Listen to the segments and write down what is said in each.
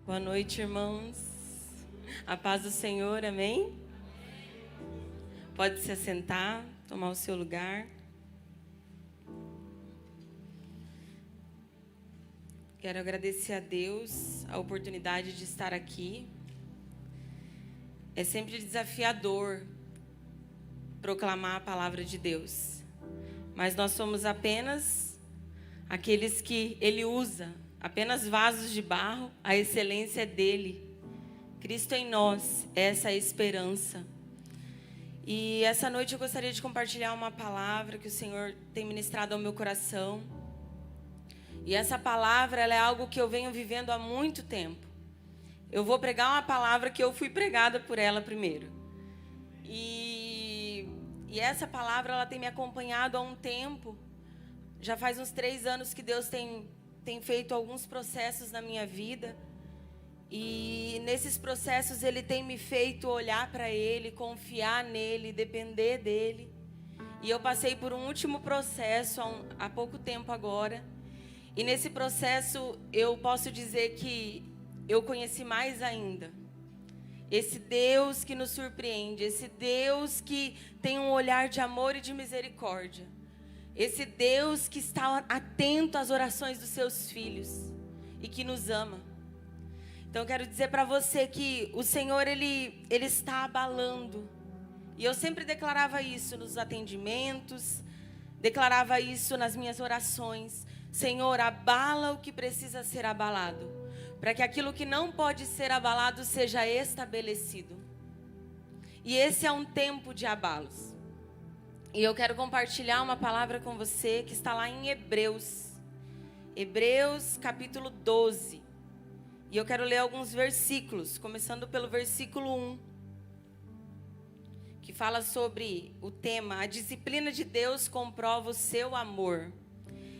Boa noite, irmãos. A paz do Senhor, amém? Pode se assentar, tomar o seu lugar. Quero agradecer a Deus a oportunidade de estar aqui. É sempre desafiador proclamar a palavra de Deus, mas nós somos apenas aqueles que Ele usa, apenas vasos de barro. A excelência é dele. Cristo em nós, essa é a esperança. E essa noite eu gostaria de compartilhar uma palavra que o Senhor tem ministrado ao meu coração. E essa palavra, ela é algo que eu venho vivendo há muito tempo. Eu vou pregar uma palavra que eu fui pregada por ela primeiro. E essa palavra, ela tem me acompanhado há um tempo. Já faz uns 3 anos que Deus tem feito alguns processos na minha vida. E nesses processos Ele tem me feito olhar para Ele, confiar nele, depender dele. E eu passei por um último processo há pouco tempo agora. E nesse processo eu posso dizer que eu conheci mais ainda esse Deus que nos surpreende, esse Deus que tem um olhar de amor e de misericórdia. Esse Deus que está atento às orações dos seus filhos e que nos ama. Então eu quero dizer para você que o Senhor, Ele está abalando. E eu sempre declarava isso nos atendimentos, declarava isso nas minhas orações. Senhor, abala o que precisa ser abalado, para que aquilo que não pode ser abalado seja estabelecido. E esse é um tempo de abalos. E eu quero compartilhar uma palavra com você que está lá em Hebreus. Hebreus capítulo 12. E eu quero ler alguns versículos, começando pelo versículo 1. Que fala sobre o tema: a disciplina de Deus comprova o seu amor.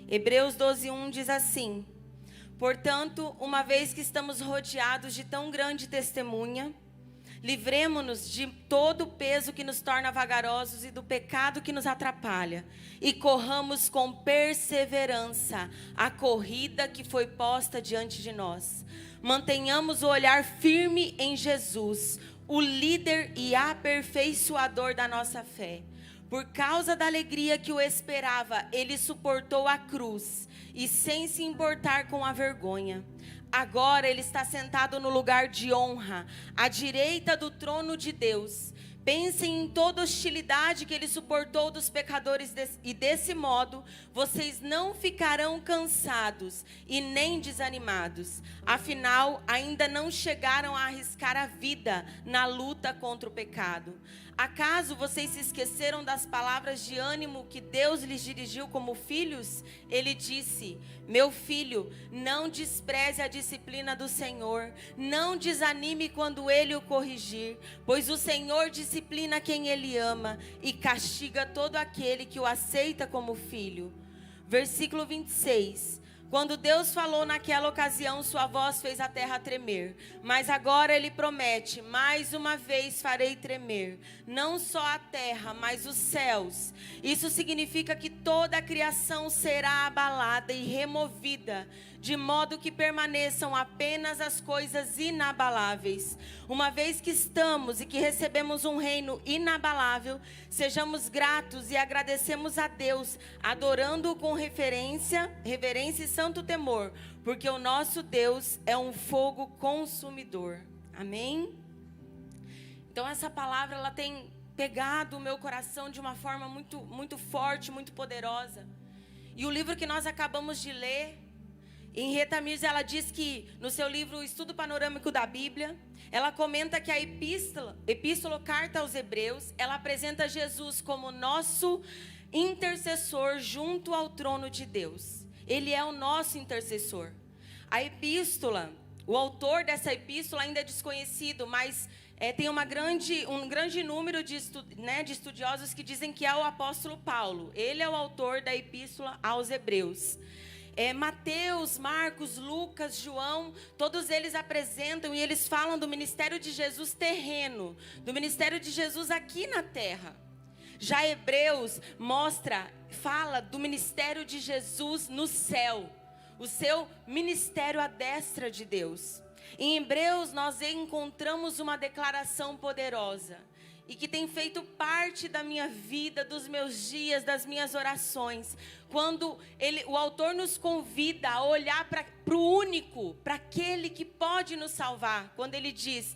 Hebreus 12:1 diz assim: portanto, uma vez que estamos rodeados de tão grande testemunha, livremo-nos de todo o peso que nos torna vagarosos e do pecado que nos atrapalha, e corramos com perseverança a corrida que foi posta diante de nós. Mantenhamos o olhar firme em Jesus, o líder e aperfeiçoador da nossa fé. Por causa da alegria que o esperava, ele suportou a cruz e sem se importar com a vergonha. Agora ele está sentado no lugar de honra, à direita do trono de Deus. Pensem em toda a hostilidade que ele suportou dos pecadores e desse modo vocês não ficarão cansados e nem desanimados. Afinal, ainda não chegaram a arriscar a vida na luta contra o pecado. Acaso vocês se esqueceram das palavras de ânimo que Deus lhes dirigiu como filhos? Ele disse: meu filho, não despreze a disciplina do Senhor, não desanime quando Ele o corrigir, pois o Senhor disciplina quem Ele ama e castiga todo aquele que o aceita como filho. Versículo 26. Quando Deus falou naquela ocasião, sua voz fez a terra tremer. Mas agora Ele promete: mais uma vez farei tremer, não só a terra, mas os céus. Isso significa que toda a criação será abalada e removida, de modo que permaneçam apenas as coisas inabaláveis. Uma vez que estamos e que recebemos um reino inabalável, sejamos gratos e agradecemos a Deus, adorando-o com reverência e santo temor, porque o nosso Deus é um fogo consumidor. Amém? Então essa palavra, ela tem pegado o meu coração de uma forma muito, muito forte, muito poderosa. E o livro que nós acabamos de ler, em Rita Mirza, ela diz que no seu livro Estudo Panorâmico da Bíblia, ela comenta que a epístola Carta aos Hebreus, ela apresenta Jesus como nosso intercessor junto ao trono de Deus. Ele é o nosso intercessor. A epístola, o autor dessa epístola ainda é desconhecido, mas tem um grande número de estudiosos que dizem que é o apóstolo Paulo. Ele é o autor da epístola aos Hebreus. Mateus, Marcos, Lucas, João, todos eles apresentam e eles falam do ministério de Jesus terreno, do ministério de Jesus aqui na terra. Já Hebreus fala do ministério de Jesus no céu, o seu ministério à destra de Deus. Em Hebreus nós encontramos uma declaração poderosa e que tem feito parte da minha vida, dos meus dias, das minhas orações. Quando o autor nos convida a olhar para o único, para aquele que pode nos salvar. Quando ele diz: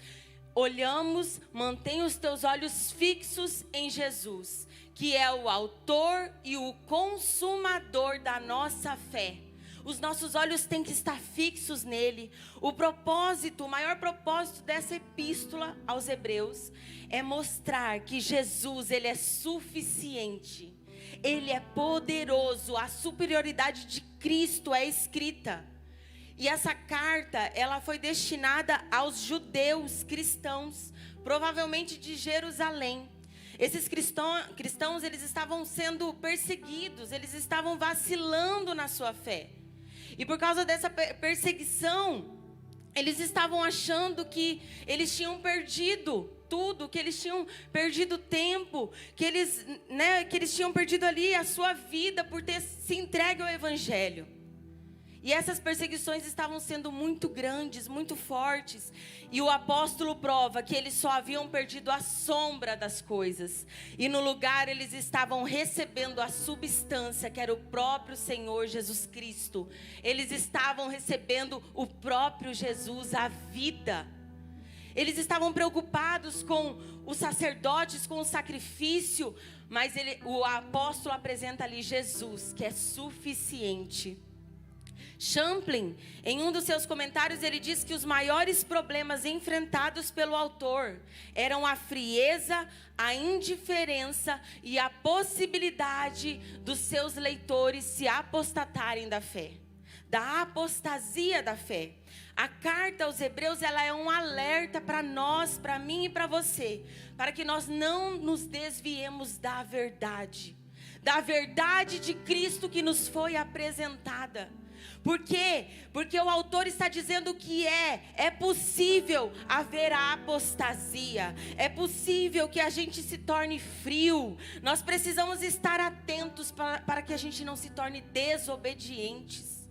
olhamos, mantém os teus olhos fixos em Jesus, que é o autor e o consumador da nossa fé. Os nossos olhos têm que estar fixos nele. O maior propósito dessa epístola aos Hebreus é mostrar que Jesus, ele é suficiente. Ele é poderoso. A superioridade de Cristo é escrita. E essa carta, ela foi destinada aos judeus cristãos, provavelmente de Jerusalém. Esses cristãos, eles estavam sendo perseguidos, eles estavam vacilando na sua fé. E por causa dessa perseguição, eles estavam achando que eles tinham perdido tudo, que eles tinham perdido tempo, que eles tinham perdido ali a sua vida por ter se entregue ao Evangelho. E essas perseguições estavam sendo muito grandes, muito fortes. E o apóstolo prova que eles só haviam perdido a sombra das coisas. E no lugar eles estavam recebendo a substância, que era o próprio Senhor Jesus Cristo. Eles estavam recebendo o próprio Jesus, a vida. Eles estavam preocupados com os sacerdotes, com o sacrifício. Mas o apóstolo apresenta ali Jesus, que é suficiente. Champlin, em um dos seus comentários, ele diz que os maiores problemas enfrentados pelo autor eram a frieza, a indiferença e a possibilidade dos seus leitores se apostatarem da fé, da apostasia da fé. A carta aos Hebreus, ela é um alerta para nós, para mim e para você, para que nós não nos desviemos da verdade de Cristo que nos foi apresentada. Por quê? Porque o autor está dizendo que é possível haver a apostasia, é possível que a gente se torne frio. Nós precisamos estar atentos para que a gente não se torne desobedientes,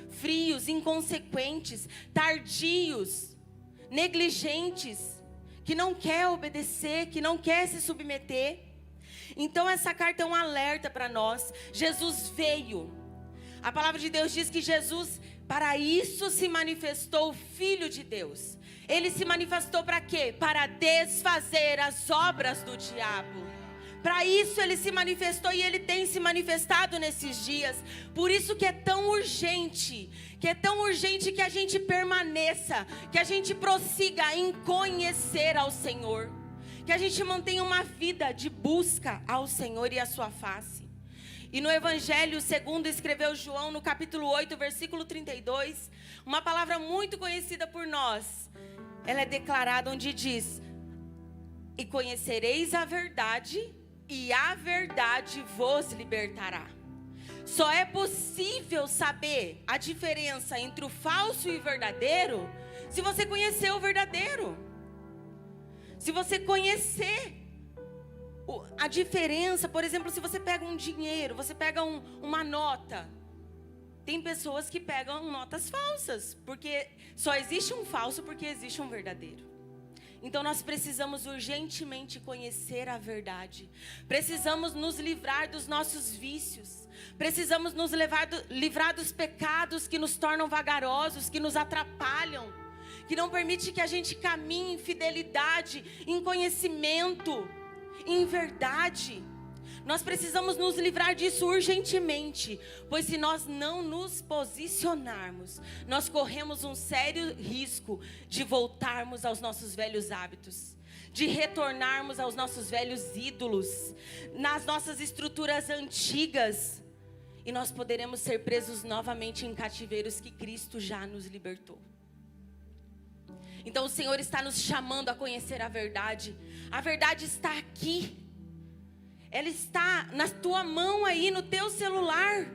frios, inconsequentes, tardios, negligentes, que não quer obedecer, que não quer se submeter. Então essa carta é um alerta para nós. Jesus veio. A palavra de Deus diz que Jesus, para isso se manifestou o Filho de Deus. Ele se manifestou para quê? Para desfazer as obras do diabo. Para isso ele se manifestou e ele tem se manifestado nesses dias. Por isso que é tão urgente, que a gente permaneça, que a gente prossiga em conhecer ao Senhor. Que a gente mantenha uma vida de busca ao Senhor e à sua face. E no Evangelho segundo escreveu João, no capítulo 8, versículo 32, uma palavra muito conhecida por nós. Ela é declarada onde diz: e conhecereis a verdade, e a verdade vos libertará. Só é possível saber a diferença entre o falso e o verdadeiro se você conhecer o verdadeiro. Se você conhecer a diferença, por exemplo, se você pega um dinheiro, você pega uma nota. Tem pessoas que pegam notas falsas, porque só existe um falso porque existe um verdadeiro. Então nós precisamos urgentemente conhecer a verdade. Precisamos nos livrar dos nossos vícios. Precisamos nos livrar dos pecados que nos tornam vagarosos, que nos atrapalham, que não permite que a gente caminhe em fidelidade, em conhecimento, em verdade. Nós precisamos nos livrar disso urgentemente, pois se nós não nos posicionarmos, nós corremos um sério risco de voltarmos aos nossos velhos hábitos, de retornarmos aos nossos velhos ídolos, nas nossas estruturas antigas, e nós poderemos ser presos novamente em cativeiros que Cristo já nos libertou. Então o Senhor está nos chamando a conhecer a verdade. A verdade está aqui. Ela está na tua mão aí, no teu celular.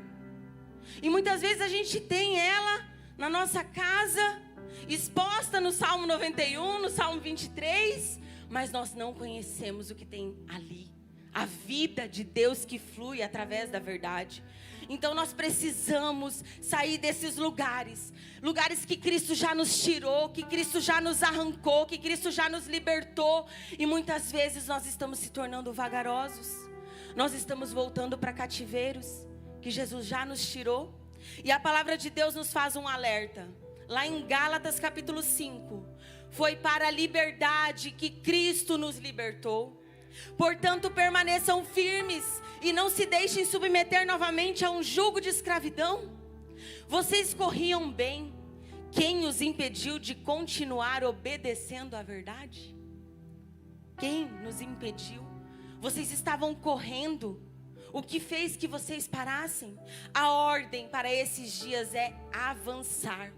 E muitas vezes a gente tem ela na nossa casa, exposta no Salmo 91, no Salmo 23, mas nós não conhecemos o que tem ali. A vida de Deus que flui através da verdade. Então nós precisamos sair desses lugares. Lugares que Cristo já nos tirou, que Cristo já nos arrancou, que Cristo já nos libertou. E muitas vezes nós estamos se tornando vagarosos. Nós estamos voltando para cativeiros que Jesus já nos tirou. E a palavra de Deus nos faz um alerta. Lá em Gálatas capítulo 5. Foi para a liberdade que Cristo nos libertou. Portanto, permaneçam firmes e não se deixem submeter novamente a um jugo de escravidão. Vocês corriam bem. Quem os impediu de continuar obedecendo à verdade? Quem nos impediu? Vocês estavam correndo. O que fez que vocês parassem? A ordem para esses dias é avançar.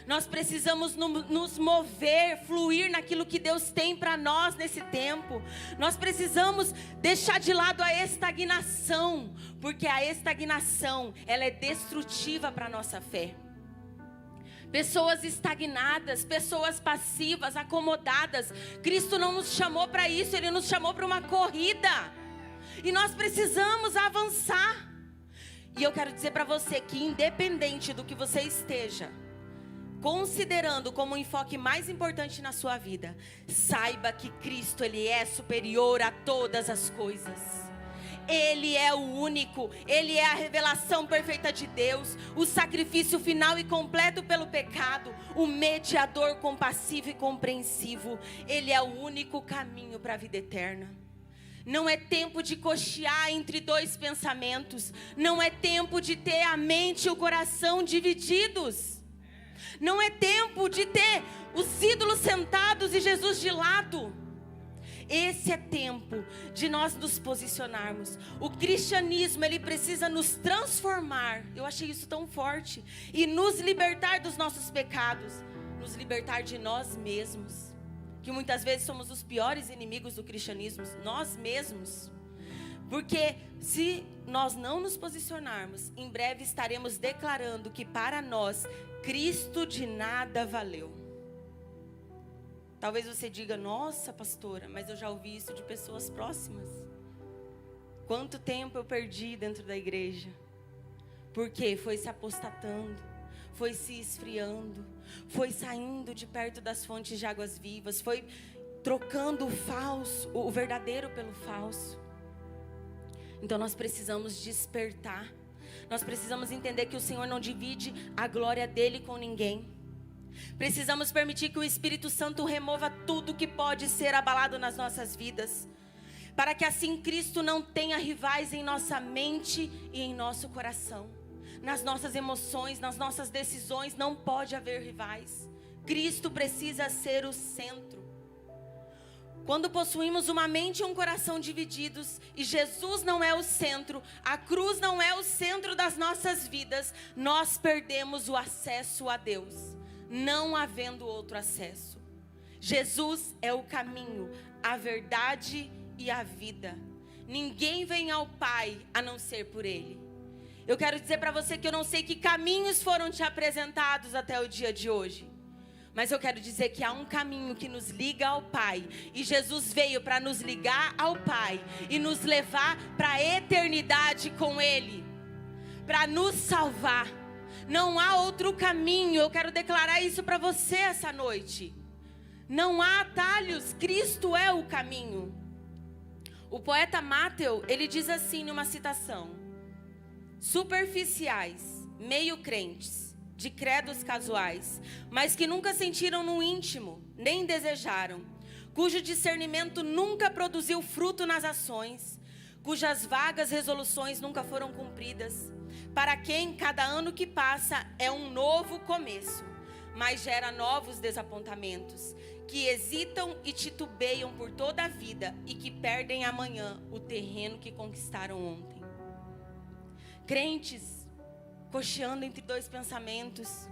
Nós precisamos nos mover, fluir naquilo que Deus tem para nós nesse tempo. Nós precisamos deixar de lado a estagnação, porque a estagnação, ela é destrutiva para a nossa fé. Pessoas estagnadas, pessoas passivas, acomodadas. Cristo não nos chamou para isso, Ele nos chamou para uma corrida. E nós precisamos avançar. E eu quero dizer para você que independente do que você esteja considerando como o enfoque mais importante na sua vida, saiba que Cristo, Ele é superior a todas as coisas. Ele é o único, Ele é a revelação perfeita de Deus, o sacrifício final e completo pelo pecado, o mediador compassivo e compreensivo. Ele é o único caminho para a vida eterna. Não é tempo de cochear entre dois pensamentos, não é tempo de ter a mente e o coração divididos. Não é tempo de ter os ídolos sentados e Jesus de lado. Esse é tempo de nós nos posicionarmos. O cristianismo, ele precisa nos transformar. Eu achei isso tão forte. E nos libertar dos nossos pecados. Nos libertar de nós mesmos. Que muitas vezes somos os piores inimigos do cristianismo. Nós mesmos. Porque se nós não nos posicionarmos, em breve estaremos declarando que para nós, Cristo de nada valeu. Talvez você diga, nossa pastora, mas eu já ouvi isso de pessoas próximas. Quanto tempo eu perdi dentro da igreja? Porque foi se apostatando, foi se esfriando, foi saindo de perto das fontes de águas vivas, foi trocando o falso, o verdadeiro pelo falso. Então nós precisamos despertar. Nós precisamos entender que o Senhor não divide a glória dele com ninguém. Precisamos permitir que o Espírito Santo remova tudo que pode ser abalado nas nossas vidas, para que assim Cristo não tenha rivais em nossa mente e em nosso coração. Nas nossas emoções, nas nossas decisões, não pode haver rivais. Cristo precisa ser o centro. Quando possuímos uma mente e um coração divididos, e Jesus não é o centro, a cruz não é o centro das nossas vidas, nós perdemos o acesso a Deus, não havendo outro acesso. Jesus é o caminho, a verdade e a vida. Ninguém vem ao Pai a não ser por Ele. Eu quero dizer para você que eu não sei que caminhos foram te apresentados até o dia de hoje. Mas eu quero dizer que há um caminho que nos liga ao Pai. E Jesus veio para nos ligar ao Pai e nos levar para a eternidade com Ele, para nos salvar. Não há outro caminho. Eu quero declarar isso para você essa noite. Não há atalhos. Cristo é o caminho. O poeta Mateus, ele diz assim numa citação: superficiais, meio crentes, de credos casuais, mas que nunca sentiram no íntimo, nem desejaram, cujo discernimento nunca produziu fruto nas ações, cujas vagas resoluções nunca foram cumpridas, para quem cada ano que passa é um novo começo, mas gera novos desapontamentos, que hesitam e titubeiam por toda a vida e que perdem amanhã o terreno que conquistaram ontem. Crentes cocheando entre dois pensamentos.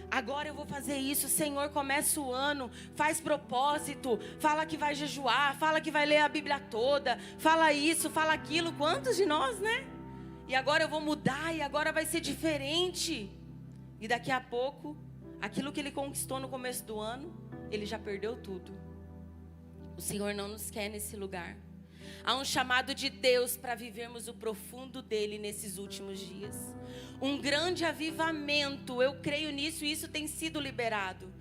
Agora eu vou fazer isso, Senhor, começa o ano, faz propósito, fala que vai jejuar, fala que vai ler a Bíblia toda, fala isso, fala aquilo. Quantos de nós, né? E agora eu vou mudar, e agora vai ser diferente. E daqui a pouco, aquilo que ele conquistou no começo do ano, ele já perdeu tudo. O Senhor não nos quer nesse lugar. Há um chamado de Deus para vivermos o profundo dele nesses últimos dias. Um grande avivamento, eu creio nisso e isso tem sido liberado.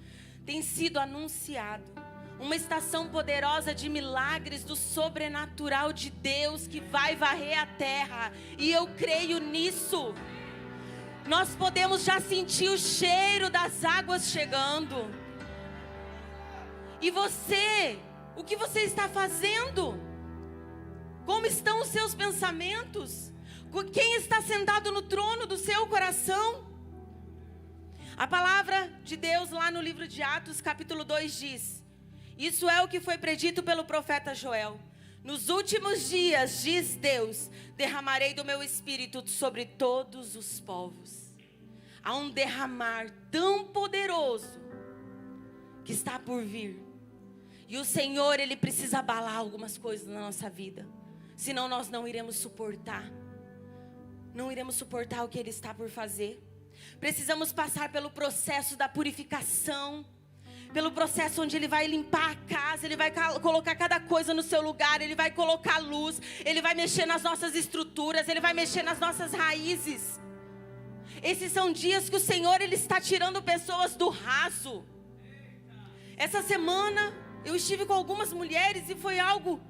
Tem sido anunciado. Uma estação poderosa de milagres do sobrenatural de Deus que vai varrer a terra. E eu creio nisso. Nós podemos já sentir o cheiro das águas chegando. E você, o que você está fazendo? Como estão os seus pensamentos? Quem está sentado no trono do seu coração? A palavra de Deus lá no livro de Atos, capítulo 2 diz: isso é o que foi predito pelo profeta Joel. Nos últimos dias, diz Deus, derramarei do meu espírito sobre todos os povos. Há um derramar tão poderoso que está por vir. E o Senhor, Ele precisa abalar algumas coisas na nossa vida. Senão nós não iremos suportar. Não iremos suportar o que Ele está por fazer. Precisamos passar pelo processo da purificação. Pelo processo onde Ele vai limpar a casa. Ele vai colocar cada coisa no seu lugar. Ele vai colocar luz. Ele vai mexer nas nossas estruturas. Ele vai mexer nas nossas raízes. Esses são dias que o Senhor, Ele está tirando pessoas do raso. Essa semana eu estive com algumas mulheres e foi algo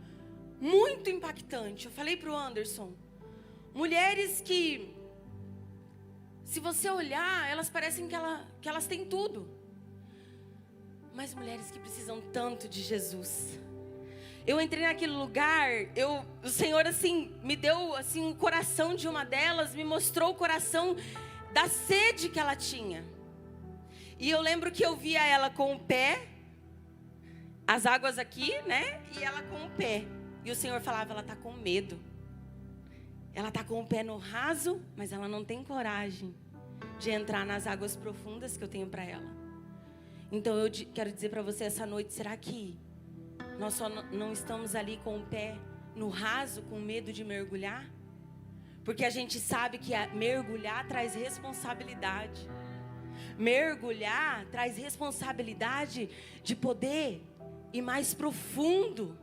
muito impactante. Eu falei para o Anderson, mulheres que, se você olhar, elas parecem que elas têm tudo. Mas mulheres que precisam tanto de Jesus. Eu entrei naquele lugar, o Senhor assim, me deu assim, o coração de uma delas, me mostrou o coração da sede que ela tinha. E eu lembro que eu via ela com o pé, as águas aqui, né? E ela com o pé. E o Senhor falava, ela está com medo. Ela está com o pé no raso, mas ela não tem coragem de entrar nas águas profundas que eu tenho para ela. Então eu quero dizer para você essa noite, será que nós só não estamos ali com o pé no raso, com medo de mergulhar? Porque a gente sabe que mergulhar traz responsabilidade. Mergulhar traz responsabilidade de poder ir mais profundo.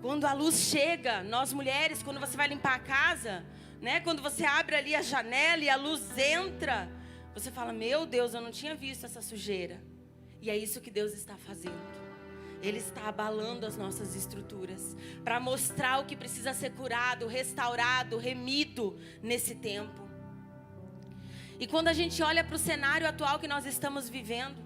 Quando a luz chega, nós mulheres, quando você vai limpar a casa, né? Quando você abre ali a janela e a luz entra, você fala, meu Deus, eu não tinha visto essa sujeira. E é isso que Deus está fazendo. Ele está abalando as nossas estruturas para mostrar o que precisa ser curado, restaurado, remido nesse tempo. E quando a gente olha para o cenário atual que nós estamos vivendo,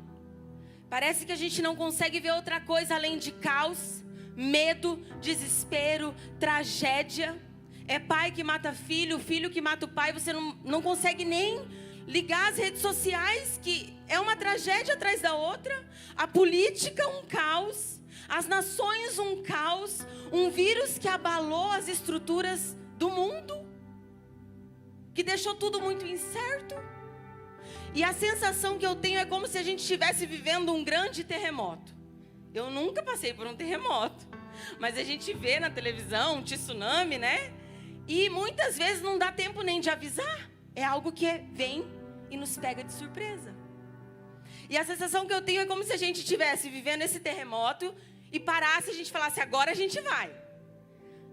parece que a gente não consegue ver outra coisa além de caos, medo, desespero, tragédia. É pai que mata filho, filho que mata o pai. Você não consegue nem ligar as redes sociais, que é uma tragédia atrás da outra. A política, um caos. As nações, um caos. Um vírus que abalou as estruturas do mundo, que deixou tudo muito incerto. E a sensação que eu tenho é como se a gente estivesse vivendo um grande terremoto. Eu nunca passei por um terremoto, mas a gente vê na televisão um tsunami, né? E muitas vezes não dá tempo nem de avisar. É algo que vem e nos pega de surpresa. E a sensação que eu tenho é como se a gente estivesse vivendo esse terremoto e parasse e a gente falasse, agora a gente vai.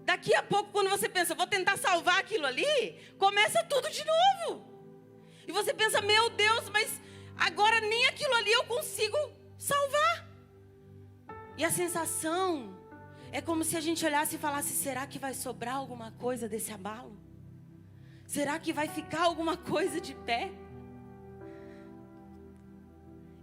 Daqui a pouco, quando você pensa, vou tentar salvar aquilo ali, começa tudo de novo. E você pensa, meu Deus, mas agora nem aquilo ali eu consigo salvar. E a sensação é como se a gente olhasse e falasse, será que vai sobrar alguma coisa desse abalo? Será que vai ficar alguma coisa de pé?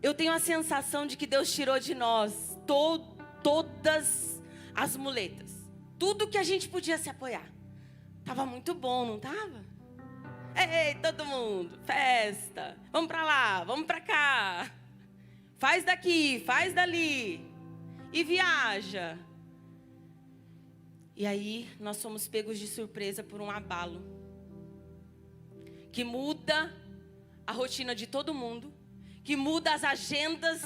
Eu tenho a sensação de que Deus tirou de nós todas as muletas. Tudo que a gente podia se apoiar. Tava muito bom, não tava? Ei, todo mundo, festa. Vamos para lá, vamos para cá. Faz daqui, faz dali. E viaja. E aí nós somos pegos de surpresa por um abalo que muda a rotina de todo mundo, que muda as agendas,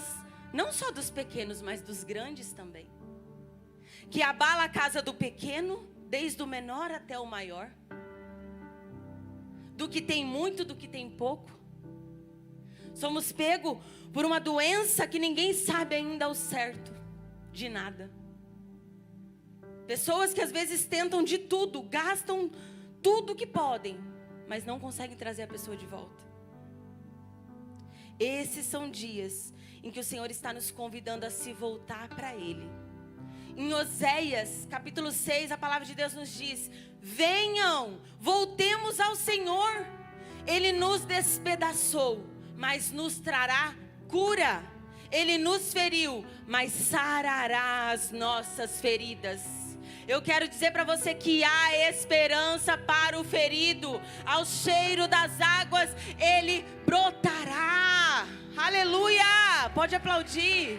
não só dos pequenos, mas dos grandes também. Que abala a casa do pequeno, desde o menor até o maior. Do que tem muito, do que tem pouco. Somos pegos por uma doença que ninguém sabe ainda ao certo de nada. Pessoas que às vezes tentam de tudo, gastam tudo que podem, mas não conseguem trazer a pessoa de volta. Esses são dias em que o Senhor está nos convidando a se voltar para Ele. Em Oséias, capítulo 6, a palavra de Deus nos diz: venham, voltemos ao Senhor. Ele nos despedaçou, mas nos trará cura. Ele nos feriu, mas sarará as nossas feridas. Eu quero dizer para você que há esperança para o ferido. Ao cheiro das águas, ele brotará. Aleluia! Pode aplaudir.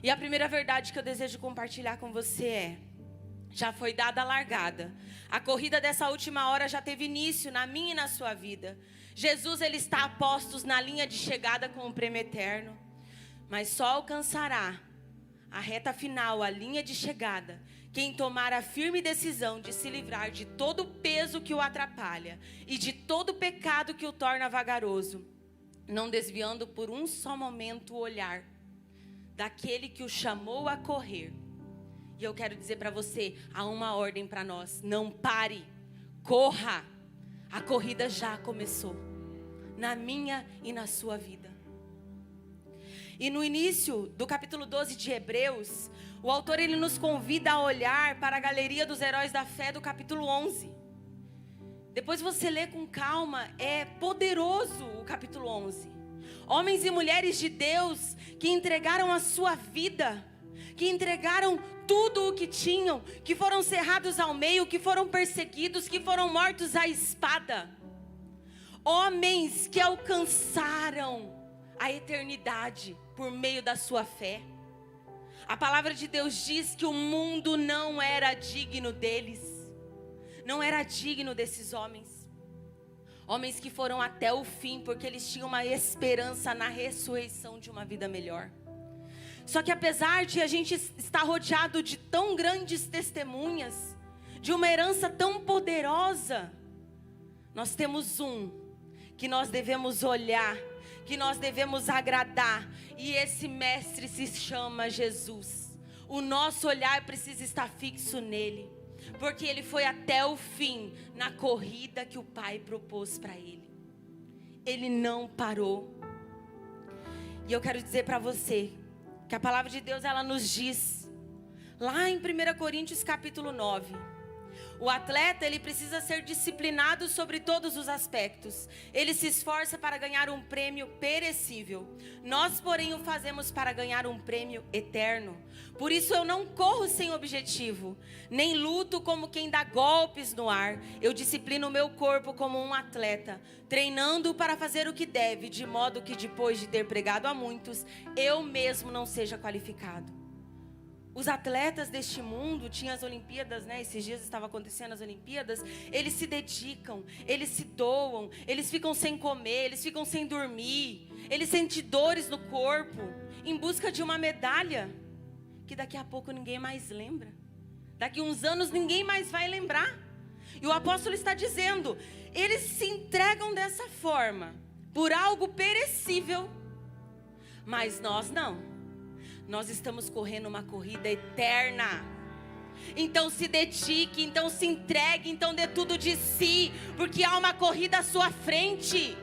E a primeira verdade que eu desejo compartilhar com você é: já foi dada a largada. A corrida dessa última hora já teve início na minha e na sua vida. Jesus, ele está a postos na linha de chegada com o prêmio eterno. Mas só alcançará a reta final, a linha de chegada, quem tomar a firme decisão de se livrar de todo o peso que o atrapalha e de todo o pecado que o torna vagaroso, não desviando por um só momento o olhar daquele que o chamou a correr. E eu quero dizer para você, há uma ordem para nós: não pare, corra. A corrida já começou, na minha e na sua vida. E no início do capítulo 12 de Hebreus, o autor ele nos convida a olhar para a galeria dos heróis da fé do capítulo 11. Depois você lê com calma, é poderoso o capítulo 11. Homens e mulheres de Deus que entregaram a sua vida, que entregaram tudo o que tinham, que foram cerrados ao meio, que foram perseguidos, que foram mortos à espada. Homens que alcançaram a eternidade por meio da sua fé. A palavra de Deus diz que o mundo não era digno deles, não era digno desses homens. Homens que foram até o fim, porque eles tinham uma esperança na ressurreição de uma vida melhor. Só que apesar de a gente estar rodeado de tão grandes testemunhas, de uma herança tão poderosa, nós temos um que nós devemos olhar, que nós devemos agradar, e esse mestre se chama Jesus. O nosso olhar precisa estar fixo nele, porque ele foi até o fim na corrida que o Pai propôs para ele. Ele não parou. E eu quero dizer para você que a palavra de Deus, ela nos diz, lá em 1 Coríntios capítulo 9, o atleta, ele precisa ser disciplinado sobre todos os aspectos. Ele se esforça para ganhar um prêmio perecível. Nós, porém, o fazemos para ganhar um prêmio eterno. Por isso eu não corro sem objetivo, nem luto como quem dá golpes no ar. Eu disciplino o meu corpo como um atleta, treinando-o para fazer o que deve, de modo que depois de ter pregado a muitos, eu mesmo não seja qualificado. Os atletas deste mundo, tinha as Olimpíadas, né? Esses dias estavam acontecendo as Olimpíadas. Eles se dedicam, eles se doam, eles ficam sem comer, eles ficam sem dormir. Eles sentem dores no corpo, em busca de uma medalha, que daqui a pouco ninguém mais lembra. Daqui uns anos ninguém mais vai lembrar. E o apóstolo está dizendo, eles se entregam dessa forma, por algo perecível, mas nós não. Nós estamos correndo uma corrida eterna. Então se dedique, então se entregue, então dê tudo de si, porque há uma corrida à sua frente.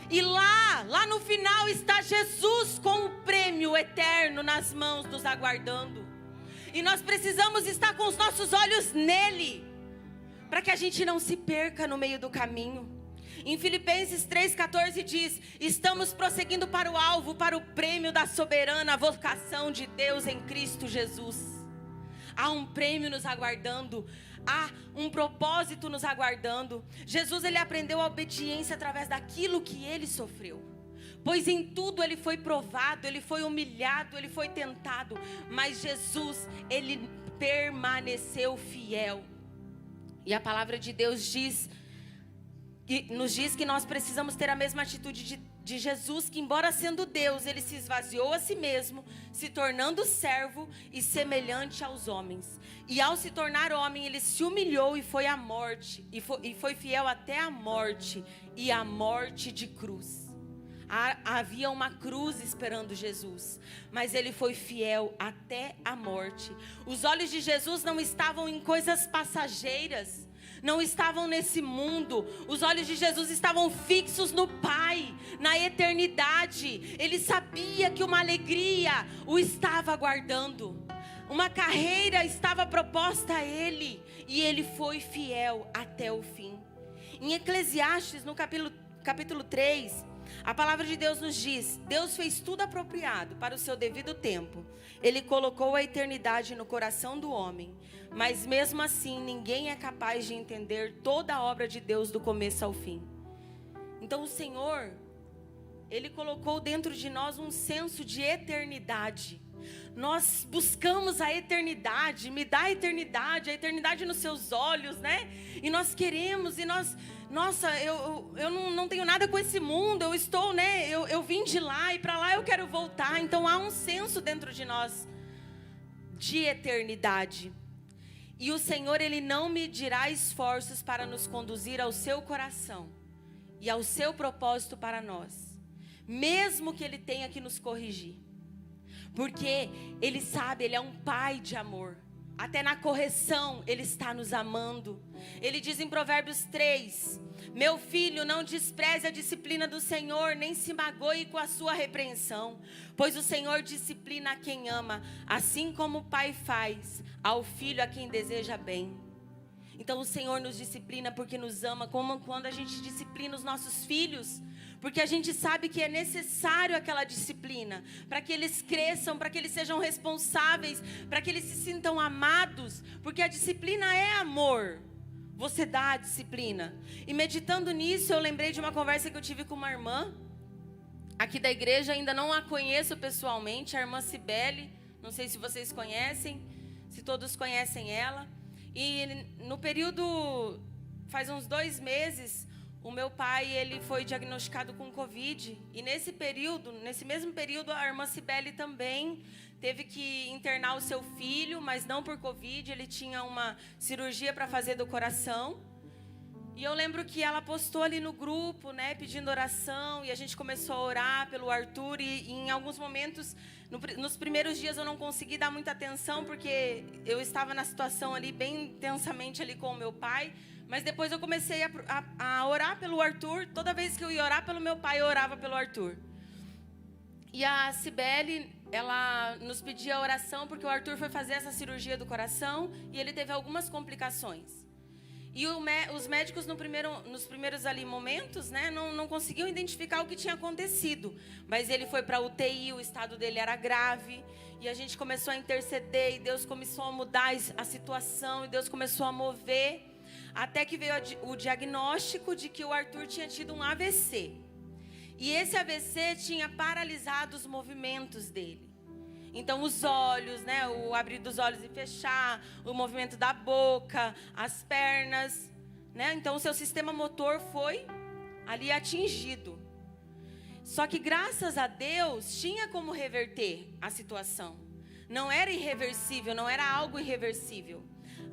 E lá no final está Jesus com o prêmio eterno nas mãos nos aguardando. E nós precisamos estar com os nossos olhos nele, para que a gente não se perca no meio do caminho. Em Filipenses 3,14 diz, estamos prosseguindo para o alvo, para o prêmio da soberana vocação de Deus em Cristo Jesus. Há um prêmio nos aguardando, há um propósito nos aguardando. Jesus, ele aprendeu a obediência através daquilo que ele sofreu. Pois em tudo ele foi provado, ele foi humilhado, ele foi tentado. Mas Jesus, ele permaneceu fiel. E a palavra de Deus nos diz que nós precisamos ter a mesma atitude de Jesus, que embora sendo Deus, ele se esvaziou a si mesmo, se tornando servo e semelhante aos homens. E ao se tornar homem, ele se humilhou e foi à morte, e foi fiel até a morte, e a morte de cruz. Havia uma cruz esperando Jesus, mas ele foi fiel até a morte. Os olhos de Jesus não estavam em coisas passageiras, não estavam nesse mundo. Os olhos de Jesus estavam fixos no Pai, na eternidade. Ele sabia que uma alegria o estava aguardando, uma carreira estava proposta a ele, e ele foi fiel até o fim. Em Eclesiastes, no capítulo 3, a palavra de Deus nos diz: Deus fez tudo apropriado para o seu devido tempo. Ele colocou a eternidade no coração do homem, mas mesmo assim ninguém é capaz de entender toda a obra de Deus do começo ao fim. Então o Senhor, Ele colocou dentro de nós um senso de eternidade. Nós buscamos a eternidade, me dá a eternidade nos seus olhos, né? E nós queremos, nossa, eu não tenho nada com esse mundo, eu estou, né? Eu vim de lá e para lá eu quero voltar. Então há um senso dentro de nós de eternidade. E o Senhor, Ele não medirá esforços para nos conduzir ao seu coração e ao seu propósito para nós, mesmo que Ele tenha que nos corrigir. Porque Ele sabe, Ele é um Pai de amor. Até na correção Ele está nos amando. Ele diz em Provérbios 3: meu filho, não despreze a disciplina do Senhor, nem se magoe com a sua repreensão, pois o Senhor disciplina a quem ama, assim como o pai faz ao filho a quem deseja bem. Então o Senhor nos disciplina porque nos ama, como quando a gente disciplina os nossos filhos, porque a gente sabe que é necessário aquela disciplina, para que eles cresçam, para que eles sejam responsáveis, para que eles se sintam amados, porque a disciplina é amor. Você dá a disciplina. E meditando nisso, eu lembrei de uma conversa que eu tive com uma irmã aqui da igreja, ainda não a conheço pessoalmente, a irmã Cibele, não sei se vocês conhecem, se todos conhecem ela. E no período, faz uns 2 meses, o meu pai, ele foi diagnosticado com Covid. E nesse mesmo período, a irmã Cibele também teve que internar o seu filho, mas não por Covid, ele tinha uma cirurgia para fazer do coração. E eu lembro que ela postou ali no grupo, né, pedindo oração, e a gente começou a orar pelo Arthur, e em alguns momentos, nos primeiros dias eu não consegui dar muita atenção, porque eu estava na situação ali, bem intensamente ali com o meu pai, mas depois eu comecei a orar pelo Arthur. Toda vez que eu ia orar pelo meu pai, eu orava pelo Arthur. E a Cibele, ela nos pedia oração, porque o Arthur foi fazer essa cirurgia do coração, e ele teve algumas complicações. E os médicos nos primeiros ali momentos, né, não conseguiam identificar o que tinha acontecido. Mas ele foi para a UTI, o estado dele era grave. E a gente começou a interceder, e Deus começou a mudar a situação, e Deus começou a mover. Até que veio o diagnóstico de que o Arthur tinha tido um AVC. E esse AVC tinha paralisado os movimentos dele. Então os olhos, né, o abrir dos olhos e fechar, o movimento da boca, as pernas, né? Então o seu sistema motor foi ali atingido. Só que graças a Deus tinha como reverter a situação. Não era irreversível, não era algo irreversível.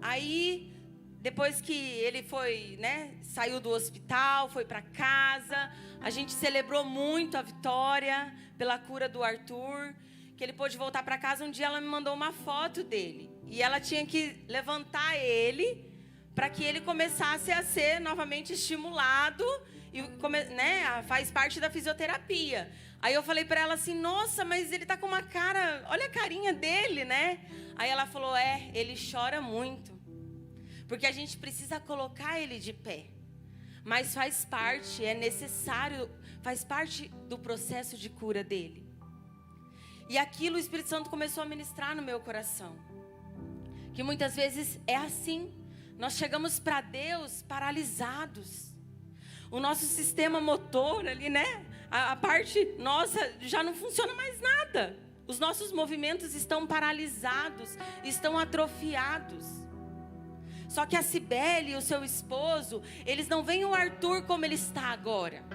Aí, depois que ele foi, né, saiu do hospital, foi para casa, a gente celebrou muito a vitória pela cura do Arthur, que ele pôde voltar para casa. Um dia ela me mandou uma foto dele, e ela tinha que levantar ele para que ele começasse a ser novamente estimulado, e né, faz parte da fisioterapia. Aí eu falei para ela assim: nossa, mas ele tá com uma cara, olha a carinha dele, né? Aí ela falou: ele chora muito, porque a gente precisa colocar ele de pé. Mas faz parte, é necessário, faz parte do processo de cura dele. E aquilo o Espírito Santo começou a ministrar no meu coração. Que muitas vezes é assim. Nós chegamos para Deus paralisados. O nosso sistema motor ali, né? A parte nossa já não funciona mais nada. Os nossos movimentos estão paralisados, estão atrofiados. Só que a Cibele e o seu esposo, eles não veem o Arthur como ele está agora.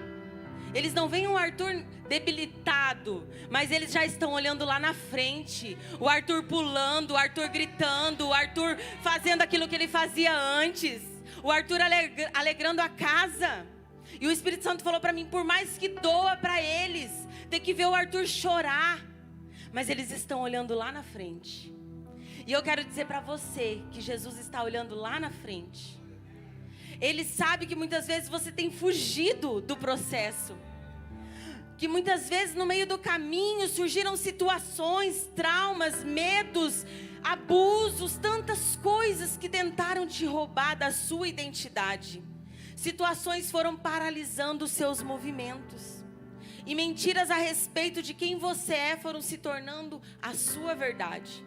Eles não veem o Arthur debilitado, mas eles já estão olhando lá na frente. O Arthur pulando, o Arthur gritando, o Arthur fazendo aquilo que ele fazia antes. O Arthur alegrando a casa. E o Espírito Santo falou para mim, por mais que doa para eles ter que ver o Arthur chorar, mas eles estão olhando lá na frente. E eu quero dizer para você que Jesus está olhando lá na frente. Ele sabe que muitas vezes você tem fugido do processo. Que muitas vezes no meio do caminho surgiram situações, traumas, medos, abusos, tantas coisas que tentaram te roubar da sua identidade. Situações foram paralisando os seus movimentos. E mentiras a respeito de quem você é foram se tornando a sua verdade.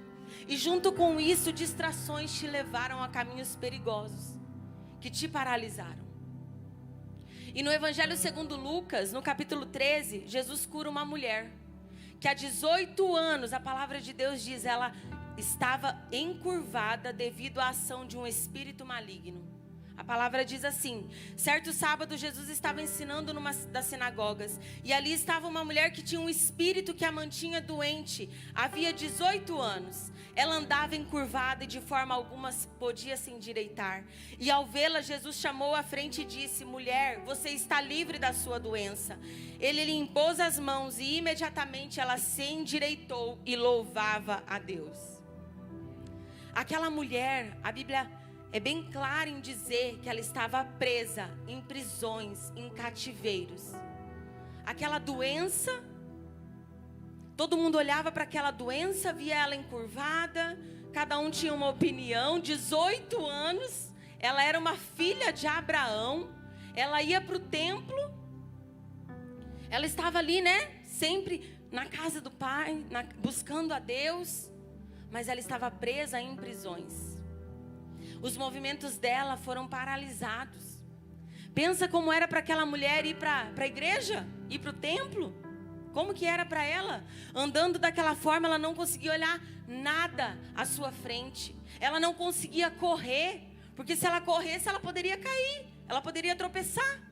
E junto com isso, distrações te levaram a caminhos perigosos, que te paralisaram. E no Evangelho segundo Lucas, no capítulo 13, Jesus cura uma mulher, que há 18 anos, a palavra de Deus diz, ela estava encurvada devido à ação de um espírito maligno. A palavra diz assim, certo sábado Jesus estava ensinando numa das sinagogas, e ali estava uma mulher que tinha um espírito que a mantinha doente, havia 18 anos. Ela andava encurvada e de forma alguma podia se endireitar. E ao vê-la, Jesus chamou à frente e disse, mulher, você está livre da sua doença. Ele lhe impôs as mãos e imediatamente ela se endireitou e louvava a Deus. Aquela mulher, a Bíblia é bem clara em dizer que ela estava presa em prisões, em cativeiros. Aquela doença, todo mundo olhava para aquela doença, via ela encurvada, cada um tinha uma opinião. 18 anos, ela era uma filha de Abraão, ela ia para o templo, ela estava ali, sempre na casa do Pai, buscando a Deus, mas ela estava presa em prisões. Os movimentos dela foram paralisados. Pensa como era para aquela mulher ir para a igreja, ir para o templo. Como que era para ela? Andando daquela forma, ela não conseguia olhar nada à sua frente. Ela não conseguia correr, porque se ela corresse, ela poderia cair, ela poderia tropeçar.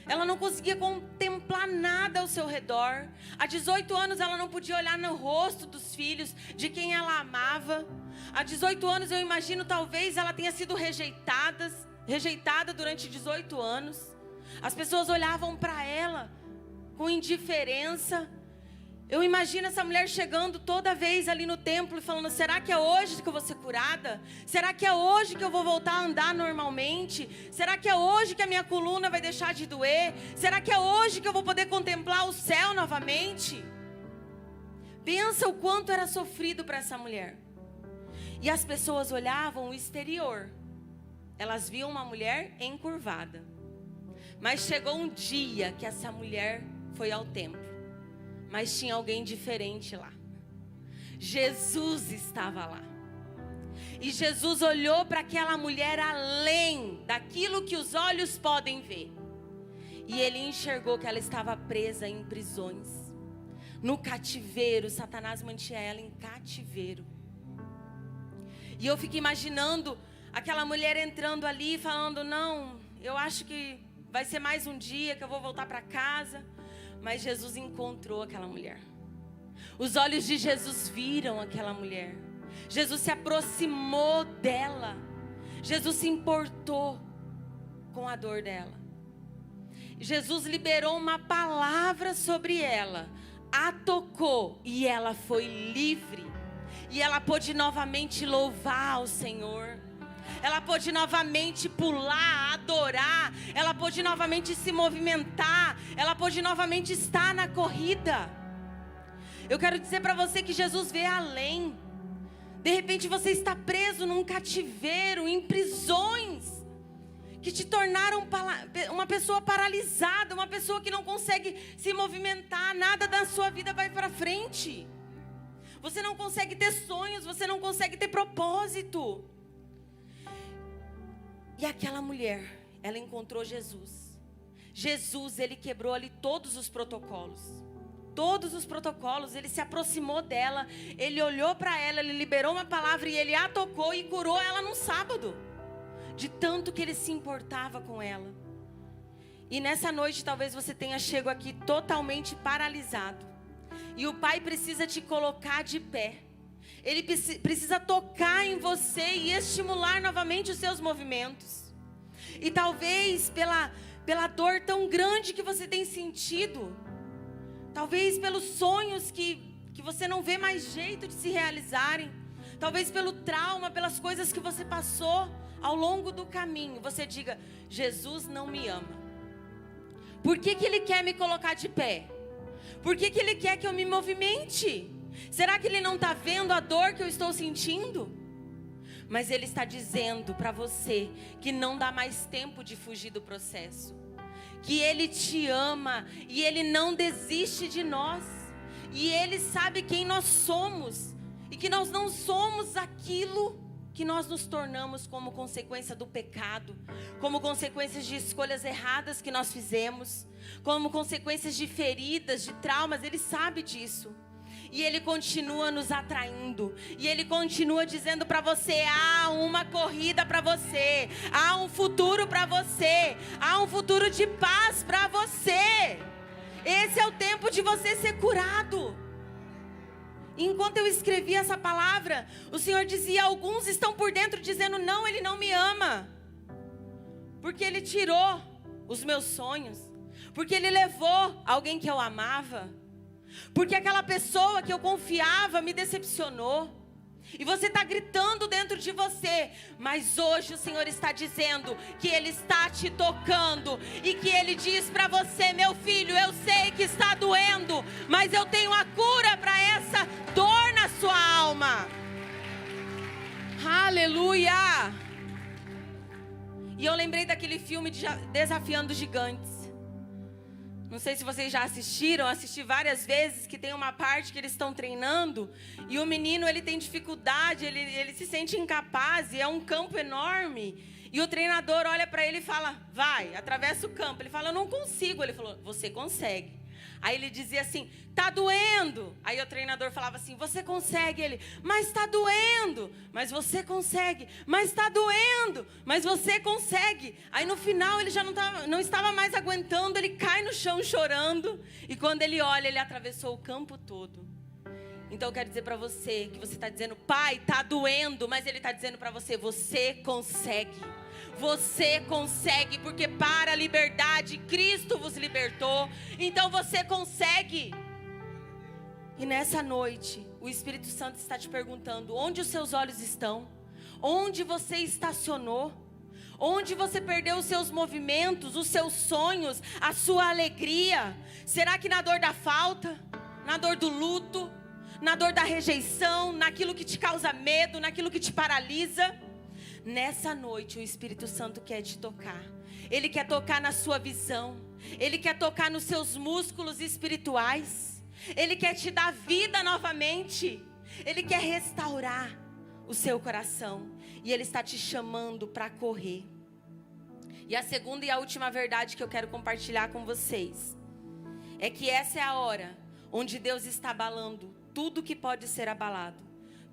Ela não conseguia contemplar nada ao seu redor. Há 18 anos ela não podia olhar no rosto dos filhos, de quem ela amava. Há 18 anos eu imagino, talvez ela tenha sido rejeitada durante 18 anos. As pessoas olhavam para ela com indiferença. Eu imagino essa mulher chegando toda vez ali no templo e falando, será que é hoje que eu vou ser curada? Será que é hoje que eu vou voltar a andar normalmente? Será que é hoje que a minha coluna vai deixar de doer? Será que é hoje que eu vou poder contemplar o céu novamente? Pensa o quanto era sofrido para essa mulher. E as pessoas olhavam o exterior. Elas viam uma mulher encurvada. Mas chegou um dia que essa mulher foi ao templo. Mas tinha alguém diferente lá. Jesus estava lá. E Jesus olhou para aquela mulher além daquilo que os olhos podem ver. E ele enxergou que ela estava presa em prisões. No cativeiro, Satanás mantinha ela em cativeiro. E eu fico imaginando aquela mulher entrando ali falando, não, eu acho que vai ser mais um dia que eu vou voltar para casa. Mas Jesus encontrou aquela mulher. Os olhos de Jesus viram aquela mulher. Jesus se aproximou dela. Jesus se importou com a dor dela. Jesus liberou uma palavra sobre ela, a tocou e ela foi livre. E ela pôde novamente louvar ao Senhor. Ela pôde novamente pular, adorar. Ela pôde novamente se movimentar. Ela pôde novamente estar na corrida. Eu quero dizer para você que Jesus vê além. De repente você está preso num cativeiro, em prisões, que te tornaram uma pessoa paralisada, uma pessoa que não consegue se movimentar. Nada da sua vida vai para frente. Você não consegue ter sonhos, você não consegue ter propósito. E aquela mulher, ela encontrou Jesus. Jesus, ele quebrou ali todos os protocolos. Todos os protocolos, ele se aproximou dela. Ele olhou para ela, ele liberou uma palavra e ele a tocou e curou ela num sábado. De tanto que ele se importava com ela. E nessa noite talvez você tenha chegado aqui totalmente paralisado. E o Pai precisa te colocar de pé. Ele precisa tocar em você e estimular novamente os seus movimentos. E talvez pela dor tão grande que você tem sentido, talvez pelos sonhos que você não vê mais jeito de se realizarem, talvez pelo trauma, pelas coisas que você passou ao longo do caminho, você diga: Jesus não me ama. Por que Ele quer me colocar de pé? Por que Ele quer que eu me movimente? Será que Ele não está vendo a dor que eu estou sentindo? Mas Ele está dizendo para você que não dá mais tempo de fugir do processo, que Ele te ama e Ele não desiste de nós, e Ele sabe quem nós somos, e que nós não somos aquilo que nós nos tornamos como consequência do pecado, como consequências de escolhas erradas que nós fizemos, como consequências de feridas, de traumas. Ele sabe disso. E Ele continua nos atraindo. E Ele continua dizendo para você: há uma corrida para você. Há um futuro para você. Há um futuro de paz para você. Esse é o tempo de você ser curado. Enquanto eu escrevia essa palavra, o Senhor dizia: alguns estão por dentro dizendo: não, Ele não me ama, porque Ele tirou os meus sonhos, porque Ele levou alguém que eu amava, porque aquela pessoa que eu confiava me decepcionou. E você está gritando dentro de você, mas hoje o Senhor está dizendo que Ele está te tocando, e que Ele diz para você: meu filho, eu sei que está doendo, mas eu tenho a cura para essa dor na sua alma. Aleluia! E eu lembrei daquele filme de Desafiando Gigantes. Não sei se vocês já assistiram, assisti várias vezes, que tem uma parte que eles estão treinando e o menino, ele tem dificuldade, ele se sente incapaz, e é um campo enorme, e o treinador olha para ele e fala: vai, atravessa o campo. Ele fala: eu não consigo. Ele falou: você consegue. Aí ele dizia assim: tá doendo. Aí o treinador falava assim: você consegue. Ele: mas tá doendo. Mas você consegue. Mas tá doendo. Mas você consegue. Aí no final ele já não estava mais aguentando. Ele cai no chão chorando. E quando ele olha, ele atravessou o campo todo. Então eu quero dizer para você que você está dizendo: pai, tá doendo. Mas ele está dizendo para você: você consegue. Você consegue, porque para a liberdade Cristo vos libertou. Então você consegue. E nessa noite o Espírito Santo está te perguntando: onde os seus olhos estão? Onde você estacionou? Onde você perdeu os seus movimentos, os seus sonhos, a sua alegria? Será que na dor da falta? Na dor do luto? Na dor da rejeição? Naquilo que te causa medo? Naquilo que te paralisa? Nessa noite o Espírito Santo quer te tocar. Ele quer tocar na sua visão. Ele quer tocar nos seus músculos espirituais. Ele quer te dar vida novamente. Ele quer restaurar o seu coração. E Ele está te chamando para correr. E a segunda e a última verdade que eu quero compartilhar com vocês é que essa é a hora onde Deus está abalando tudo que pode ser abalado,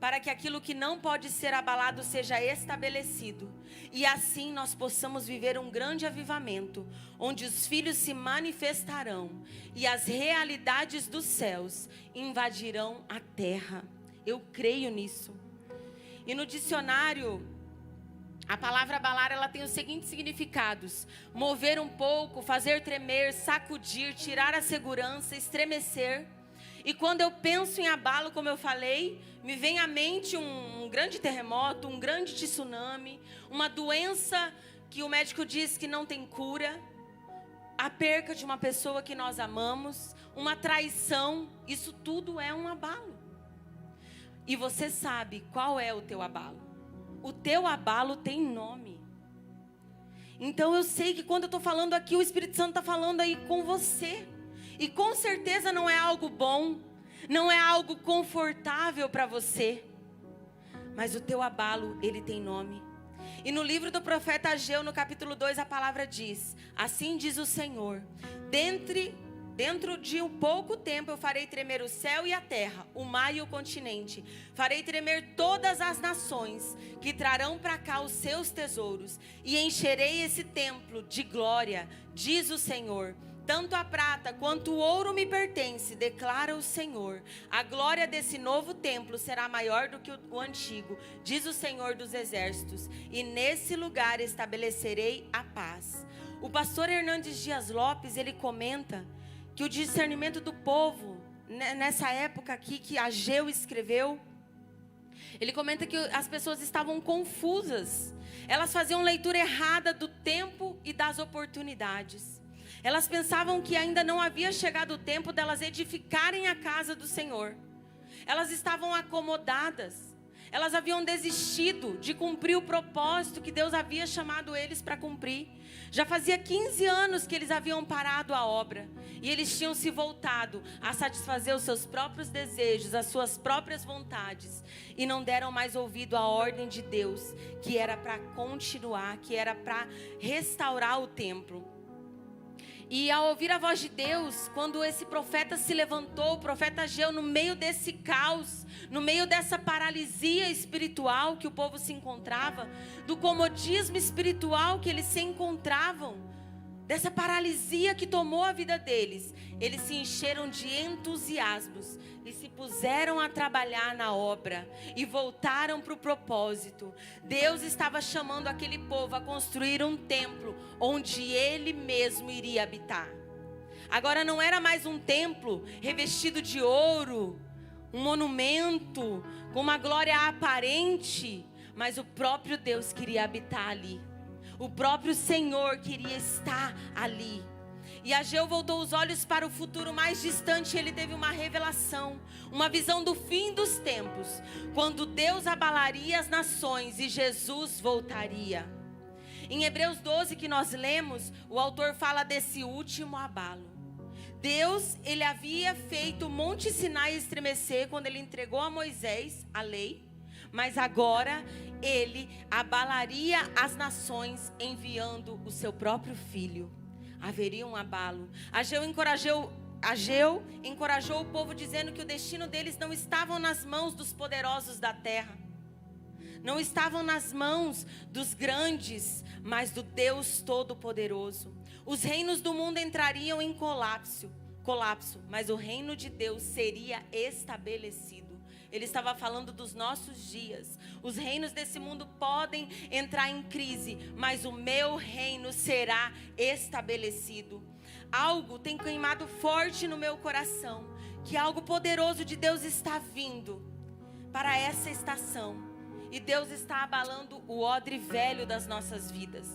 para que aquilo que não pode ser abalado seja estabelecido. E assim nós possamos viver um grande avivamento, onde os filhos se manifestarão e as realidades dos céus invadirão a terra. Eu creio nisso. E no dicionário, a palavra abalar, ela tem os seguintes significados: mover um pouco, fazer tremer, sacudir, tirar a segurança, estremecer. E quando eu penso em abalo, como eu falei, me vem à mente um grande terremoto, um grande tsunami, uma doença que o médico diz que não tem cura, a perca de uma pessoa que nós amamos, uma traição. Isso tudo é um abalo. E você sabe qual é o teu abalo. O teu abalo tem nome. Então eu sei que quando eu estou falando aqui, o Espírito Santo está falando aí com você. E com certeza não é algo bom, não é algo confortável para você. Mas o teu abalo, ele tem nome. E no livro do profeta Ageu, no capítulo 2, a palavra diz: assim diz o Senhor: dentro de um pouco tempo eu farei tremer o céu e a terra, o mar e o continente. Farei tremer todas as nações, que trarão para cá os seus tesouros. E encherei esse templo de glória, diz o Senhor. Tanto a prata quanto o ouro me pertence, declara o Senhor. A glória desse novo templo será maior do que o antigo, diz o Senhor dos exércitos. E nesse lugar estabelecerei a paz. O pastor Hernandes Dias Lopes, ele comenta que o discernimento do povo, nessa época aqui que Ageu escreveu, ele comenta que as pessoas estavam confusas. Elas faziam leitura errada do tempo e das oportunidades. Elas pensavam que ainda não havia chegado o tempo delas edificarem a casa do Senhor. Elas estavam acomodadas. Elas haviam desistido de cumprir o propósito que Deus havia chamado eles para cumprir. Já fazia 15 anos que eles haviam parado a obra. E eles tinham se voltado a satisfazer os seus próprios desejos, as suas próprias vontades. E não deram mais ouvido à ordem de Deus, que era para continuar, que era para restaurar o templo. E ao ouvir a voz de Deus, quando esse profeta se levantou, o profeta Ageu, no meio desse caos, no meio dessa paralisia espiritual que o povo se encontrava, do comodismo espiritual que eles se encontravam, dessa paralisia que tomou a vida deles, eles se encheram de entusiasmos e se puseram a trabalhar na obra e voltaram para o propósito. Deus estava chamando aquele povo a construir um templo onde Ele mesmo iria habitar. Agora não era mais um templo revestido de ouro, um monumento com uma glória aparente, mas o próprio Deus queria habitar ali. O próprio Senhor queria estar ali. E Ageu voltou os olhos para o futuro mais distante. Ele teve uma revelação, uma visão do fim dos tempos, quando Deus abalaria as nações e Jesus voltaria. Em Hebreus 12 que nós lemos, o autor fala desse último abalo. Deus, ele havia feito o Monte Sinai estremecer quando ele entregou a Moisés a lei. Mas agora ele abalaria as nações enviando o seu próprio filho. Haveria um abalo. Ageu encorajou o povo dizendo que o destino deles não estava nas mãos dos poderosos da terra. Não estavam nas mãos dos grandes, mas do Deus Todo-Poderoso. Os reinos do mundo entrariam em colapso, mas o reino de Deus seria estabelecido. Ele estava falando dos nossos dias. Os reinos desse mundo podem entrar em crise, mas o meu reino será estabelecido. Algo tem queimado forte no meu coração, que algo poderoso de Deus está vindo para essa estação. E Deus está abalando o odre velho das nossas vidas.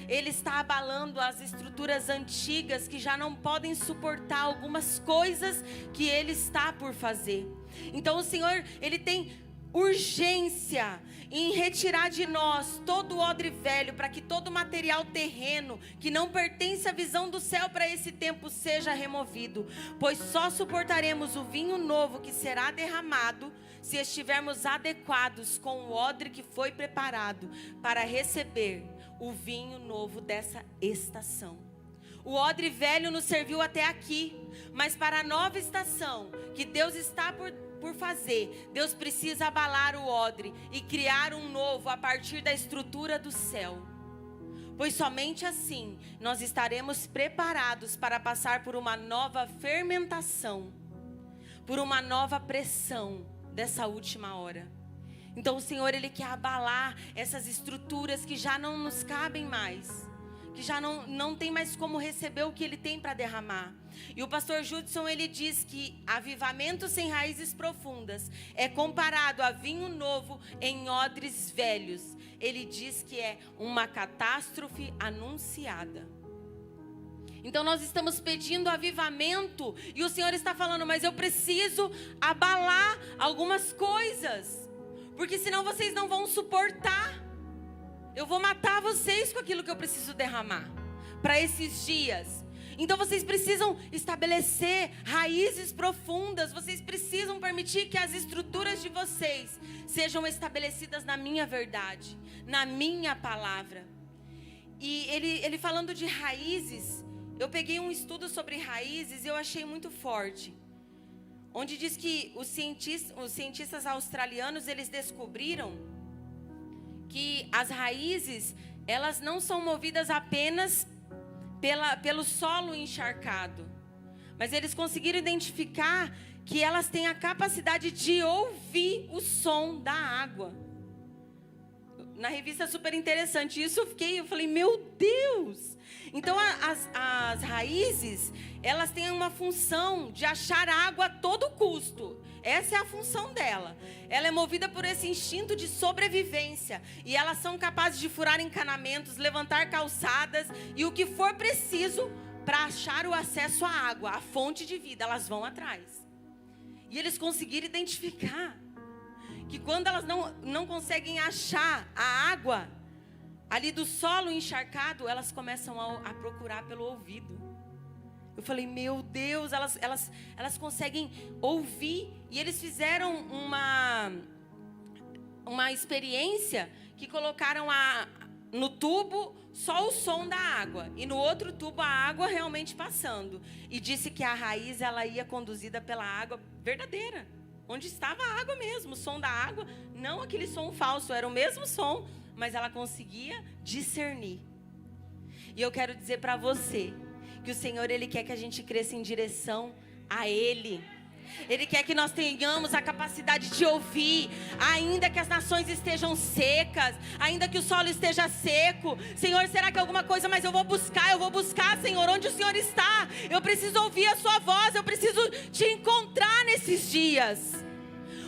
Ele está abalando as estruturas antigas que já não podem suportar algumas coisas que Ele está por fazer. Então o Senhor, Ele tem urgência em retirar de nós todo o odre velho, para que todo material terreno que não pertence à visão do céu para esse tempo seja removido. Pois só suportaremos o vinho novo que será derramado se estivermos adequados com o odre que foi preparado para receber o vinho novo dessa estação. O odre velho nos serviu até aqui, mas para a nova estação que Deus está por fazer, Deus precisa abalar o odre e criar um novo a partir da estrutura do céu. Pois somente assim nós estaremos preparados para passar por uma nova fermentação, por uma nova pressão dessa última hora. Então o Senhor, Ele quer abalar essas estruturas que já não nos cabem mais, que já não tem mais como receber o que Ele tem para derramar. E o pastor Judson, ele diz que avivamento sem raízes profundas é comparado a vinho novo em odres velhos. Ele diz que é uma catástrofe anunciada. Então nós estamos pedindo avivamento e o Senhor está falando, mas eu preciso abalar algumas coisas, porque senão vocês não vão suportar. Eu vou matar vocês com aquilo que eu preciso derramar para esses dias. Então vocês precisam estabelecer raízes profundas. Vocês precisam permitir que as estruturas de vocês sejam estabelecidas na minha verdade, na minha palavra. E ele falando de raízes, eu peguei um estudo sobre raízes e eu achei muito forte. Onde diz que os cientistas australianos, eles descobriram que as raízes, elas não são movidas apenas pelo solo encharcado, mas eles conseguiram identificar que elas têm a capacidade de ouvir o som da água. na revista super interessante. Isso eu falei, meu Deus! Então as raízes, elas têm uma função de achar água a todo custo. Essa é a função dela. Ela é movida por esse instinto de sobrevivência. E elas são capazes de furar encanamentos, levantar calçadas e o que for preciso para achar o acesso à água, a fonte de vida, elas vão atrás. E eles conseguiram identificar que quando elas não conseguem achar a água ali do solo encharcado, elas começam a procurar pelo ouvido. Eu falei, meu Deus, elas conseguem ouvir. E eles fizeram uma experiência que colocaram no tubo só o som da água. E no outro tubo a água realmente passando. E disse que a raiz ela ia conduzida pela água verdadeira. Onde estava a água mesmo, o som da água. Não aquele som falso, era o mesmo som. Mas ela conseguia discernir. E eu quero dizer para você que o Senhor, Ele quer que a gente cresça em direção a Ele. Ele quer que nós tenhamos a capacidade de ouvir, ainda que as nações estejam secas, ainda que o solo esteja seco. Senhor, será que alguma coisa, mas eu vou buscar, Senhor, onde o Senhor está? Eu preciso ouvir a sua voz, eu preciso te encontrar nesses dias.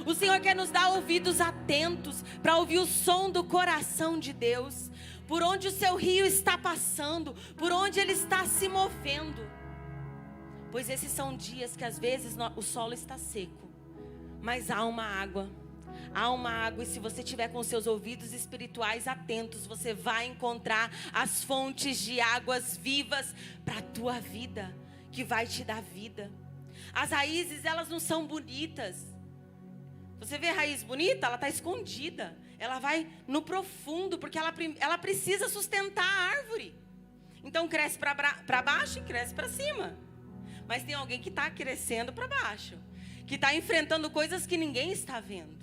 O Senhor quer nos dar ouvidos atentos para ouvir o som do coração de Deus, por onde o seu rio está passando, por onde ele está se movendo. Pois esses são dias que às vezes o solo está seco, mas há uma água, e se você tiver com seus ouvidos espirituais atentos, você vai encontrar as fontes de águas vivas para a tua vida, que vai te dar vida. As raízes, elas não são bonitas. Você vê a raiz bonita, ela está escondida. Ela vai no profundo, porque ela precisa sustentar a árvore. Então cresce para baixo e cresce para cima. Mas tem alguém que está crescendo para baixo, que está enfrentando coisas que ninguém está vendo.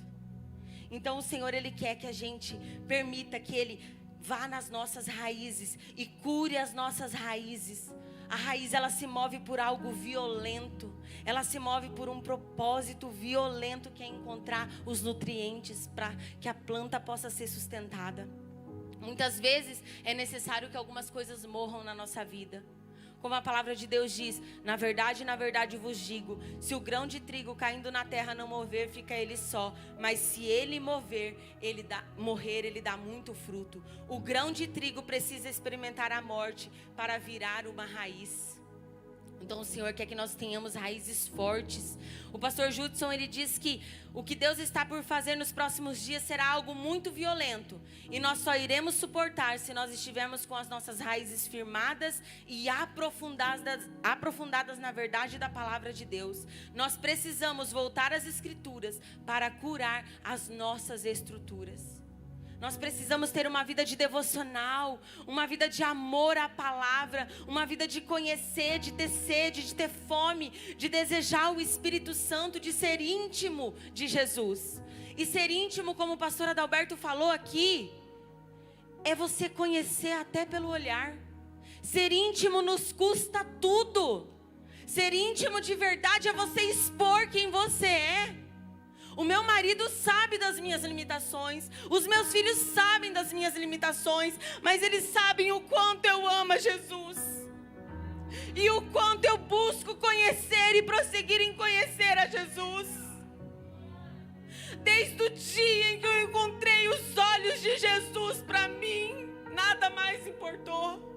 Então o Senhor, Ele quer que a gente permita que Ele vá nas nossas raízes e cure as nossas raízes. A raiz, ela se move por algo violento. Ela se move por um propósito violento, que é encontrar os nutrientes para que a planta possa ser sustentada. Muitas vezes é necessário que algumas coisas morram na nossa vida. Como a palavra de Deus diz, na verdade vos digo, se o grão de trigo caindo na terra não mover, fica ele só. Mas se ele morrer, ele dá muito fruto. O grão de trigo precisa experimentar a morte para virar uma raiz. Então o Senhor quer que nós tenhamos raízes fortes. O pastor Judson, ele diz que o que Deus está por fazer nos próximos dias será algo muito violento. E nós só iremos suportar se nós estivermos com as nossas raízes firmadas e aprofundadas na verdade da palavra de Deus. Nós precisamos voltar às Escrituras para curar as nossas estruturas. Nós precisamos ter uma vida de devocional, uma vida de amor à palavra, uma vida de conhecer, de ter sede, de ter fome, de desejar o Espírito Santo, de ser íntimo de Jesus. E ser íntimo, como o pastor Adalberto falou aqui, é você conhecer até pelo olhar. Ser íntimo nos custa tudo. Ser íntimo de verdade é você expor quem você é. O meu marido sabe das minhas limitações. Os meus filhos sabem das minhas limitações. Mas eles sabem o quanto eu amo a Jesus. E o quanto eu busco conhecer e prosseguir em conhecer a Jesus. Desde o dia em que eu encontrei os olhos de Jesus para mim, nada mais importou.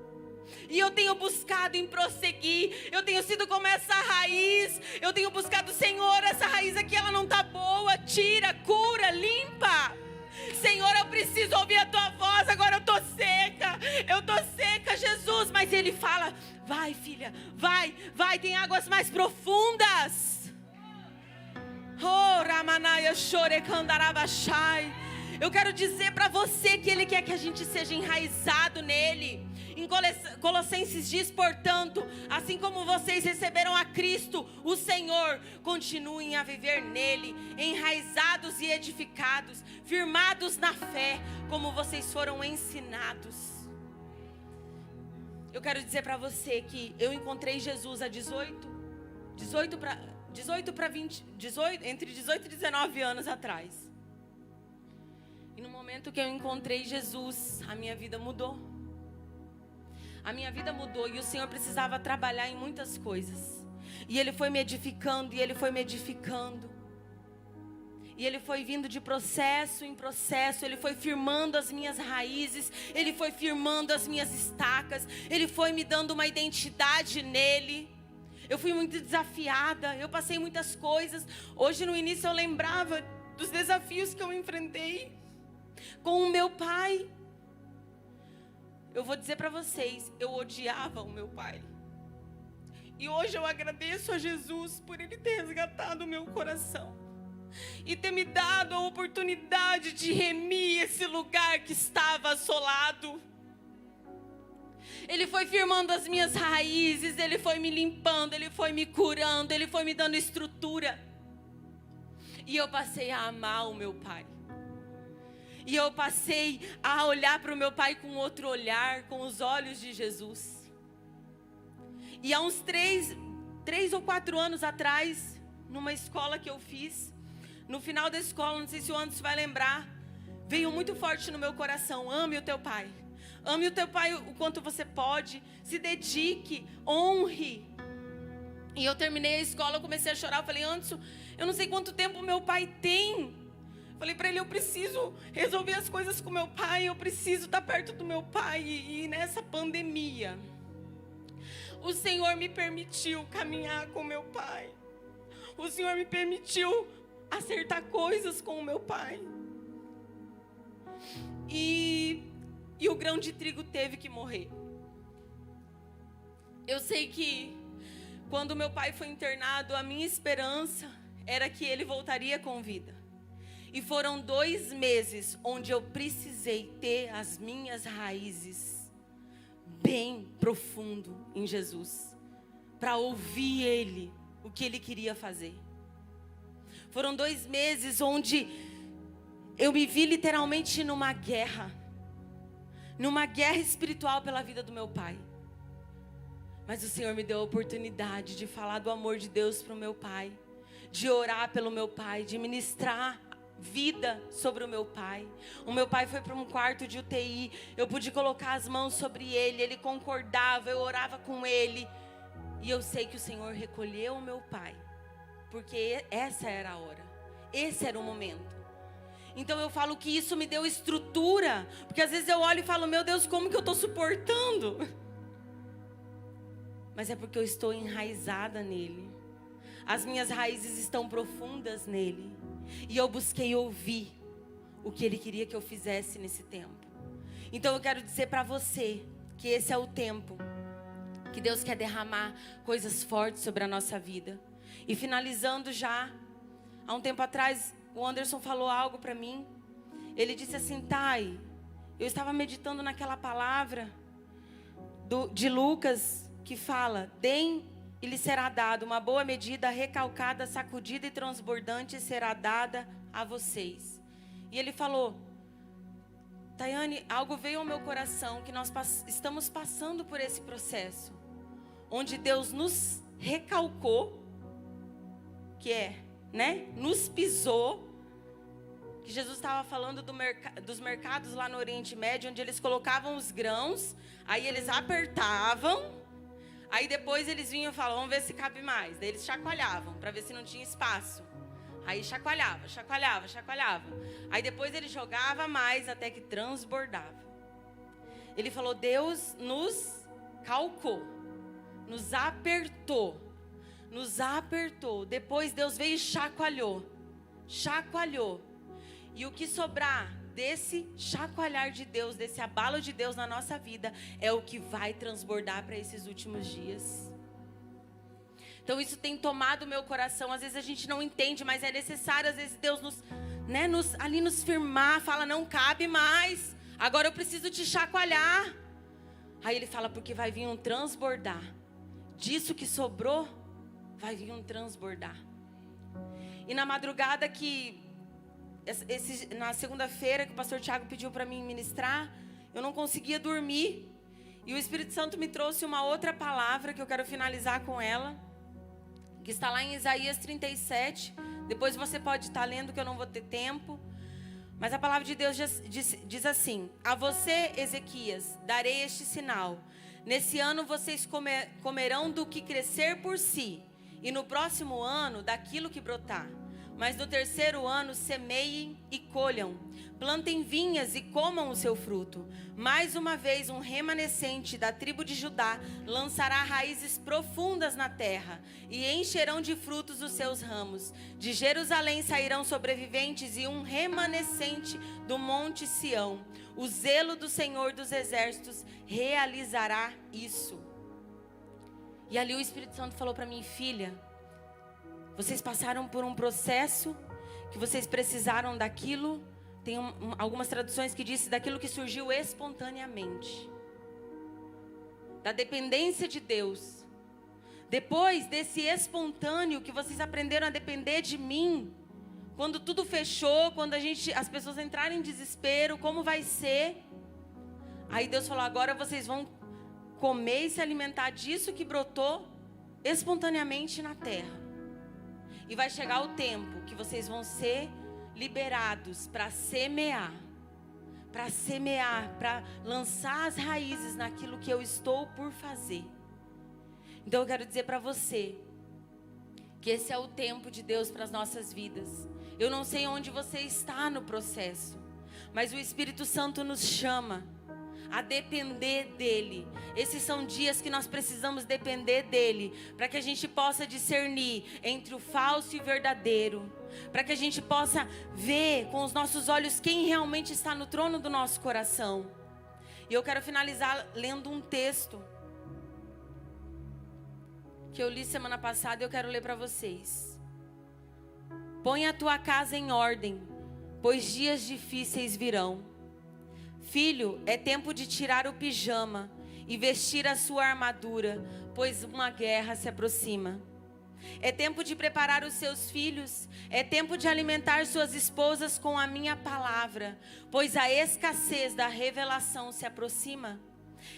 E eu tenho buscado em prosseguir. Eu tenho sido como essa raiz. Eu tenho buscado, Senhor, essa raiz aqui, ela não está boa. Tira, cura, limpa. Senhor, eu preciso ouvir a tua voz. Agora eu estou seca, Jesus. Mas Ele fala, vai filha, vai, tem águas mais profundas. Oh, Ramanaya Shorekandarabashai. Eu quero dizer para você que Ele quer que a gente seja enraizado nele. Em Colossenses diz, portanto, assim como vocês receberam a Cristo, o Senhor, continuem a viver nele, enraizados e edificados, firmados na fé, como vocês foram ensinados. Eu quero dizer para você que eu encontrei Jesus há entre 18 e 19 anos atrás. E no momento que eu encontrei Jesus, a minha vida mudou. A minha vida mudou e o Senhor precisava trabalhar em muitas coisas. E Ele foi me edificando, e Ele foi me edificando. E Ele foi vindo de processo em processo, Ele foi firmando as minhas raízes, Ele foi firmando as minhas estacas, Ele foi me dando uma identidade nele. Eu fui muito desafiada, eu passei muitas coisas. Hoje no início eu lembrava dos desafios que eu enfrentei com o meu pai. Eu vou dizer para vocês, eu odiava o meu pai. E hoje eu agradeço a Jesus por Ele ter resgatado o meu coração e ter me dado a oportunidade de remir esse lugar que estava assolado. Ele foi firmando as minhas raízes, Ele foi me limpando, Ele foi me curando, Ele foi me dando estrutura. E eu passei a amar o meu pai. E eu passei a olhar para o meu pai com outro olhar, com os olhos de Jesus. E há uns 3 ou 4 anos atrás, numa escola que eu fiz, no final da escola, não sei se o Anderson vai lembrar, veio muito forte no meu coração: ame o teu pai. Ame o teu pai o quanto você pode, se dedique, honre. E eu terminei a escola, eu comecei a chorar, eu falei: Anderson, eu não sei quanto tempo meu pai tem. Falei para ele: eu preciso resolver as coisas com meu pai, eu preciso estar perto do meu pai. E nessa pandemia, o Senhor me permitiu caminhar com meu pai. O Senhor me permitiu acertar coisas com o meu pai. E o grão de trigo teve que morrer. Eu sei que quando meu pai foi internado, a minha esperança era que ele voltaria com vida. E foram 2 meses onde eu precisei ter as minhas raízes bem profundo em Jesus, para ouvir Ele, o que Ele queria fazer. Foram 2 meses onde eu me vi literalmente numa guerra espiritual pela vida do meu pai. Mas o Senhor me deu a oportunidade de falar do amor de Deus para o meu pai, de orar pelo meu pai, de ministrar vida sobre o meu pai. O meu pai foi para um quarto de UTI, eu pude colocar as mãos sobre ele, ele concordava, eu orava com ele. E eu sei que o Senhor recolheu o meu pai, porque essa era a hora, esse era o momento. Então eu falo que isso me deu estrutura, porque às vezes eu olho e falo: meu Deus, como que eu estou suportando? Mas é porque eu estou enraizada nele. As minhas raízes estão profundas nele. E eu busquei ouvir o que Ele queria que eu fizesse nesse tempo. Então eu quero dizer para você que esse é o tempo que Deus quer derramar coisas fortes sobre a nossa vida. E finalizando já, há um tempo atrás, o Anderson falou algo para mim. Ele disse assim: Thay, eu estava meditando naquela palavra de Lucas que fala: deem e lhe será dado, uma boa medida, recalcada, sacudida e transbordante será dada a vocês. E ele falou: Tayane, algo veio ao meu coração, que nós estamos passando por esse processo, onde Deus nos recalcou, que é, nos pisou, que Jesus estava falando dos mercados lá no Oriente Médio, onde eles colocavam os grãos, aí eles apertavam, aí depois eles vinham e falavam: vamos ver se cabe mais. Daí eles chacoalhavam, para ver se não tinha espaço. Aí chacoalhava. Aí depois ele jogava mais até que transbordava. Ele falou: Deus nos calcou, nos apertou. Depois Deus veio e chacoalhou. E o que sobrar desse chacoalhar de Deus, desse abalo de Deus na nossa vida, é o que vai transbordar para esses últimos dias. Então isso tem tomado o meu coração. Às vezes a gente não entende, mas é necessário, às vezes Deus nos firmar, fala: não cabe mais, agora eu preciso te chacoalhar. Aí Ele fala: porque vai vir um transbordar. Disso que sobrou, vai vir um transbordar. E na madrugada na segunda-feira que o pastor Tiago pediu para mim ministrar, eu não conseguia dormir. E o Espírito Santo me trouxe uma outra palavra que eu quero finalizar com ela, que está lá em Isaías 37. Depois você pode estar lendo, que eu não vou ter tempo. Mas a palavra de Deus diz assim: a você, Ezequias, darei este sinal. Nesse ano vocês comerão do que crescer por si, e no próximo ano daquilo que brotar. Mas no terceiro ano semeiem e colham, plantem vinhas e comam o seu fruto. Mais uma vez um remanescente da tribo de Judá lançará raízes profundas na terra e encherão de frutos os seus ramos. De Jerusalém sairão sobreviventes e um remanescente do monte Sião. O zelo do Senhor dos Exércitos realizará isso. E ali o Espírito Santo falou para mim: filha, vocês passaram por um processo que vocês precisaram daquilo. Tem algumas traduções que dizem daquilo que surgiu espontaneamente, da dependência de Deus. Depois desse espontâneo que vocês aprenderam a depender de mim, quando tudo fechou, quando as pessoas entraram em desespero, como vai ser? Aí Deus falou: agora vocês vão comer e se alimentar disso que brotou espontaneamente na terra. E vai chegar o tempo que vocês vão ser liberados para semear, para lançar as raízes naquilo que eu estou por fazer. Então eu quero dizer para você que esse é o tempo de Deus para as nossas vidas. Eu não sei onde você está no processo, mas o Espírito Santo nos chama a depender dEle. Esses são dias que nós precisamos depender dEle, para que a gente possa discernir entre o falso e o verdadeiro, para que a gente possa ver com os nossos olhos quem realmente está no trono do nosso coração. E eu quero finalizar lendo um texto que eu li semana passada e eu quero ler para vocês. Põe a tua casa em ordem, pois dias difíceis virão. Filho, é tempo de tirar o pijama e vestir a sua armadura, pois uma guerra se aproxima. É tempo de preparar os seus filhos, é tempo de alimentar suas esposas com a minha palavra, pois a escassez da revelação se aproxima.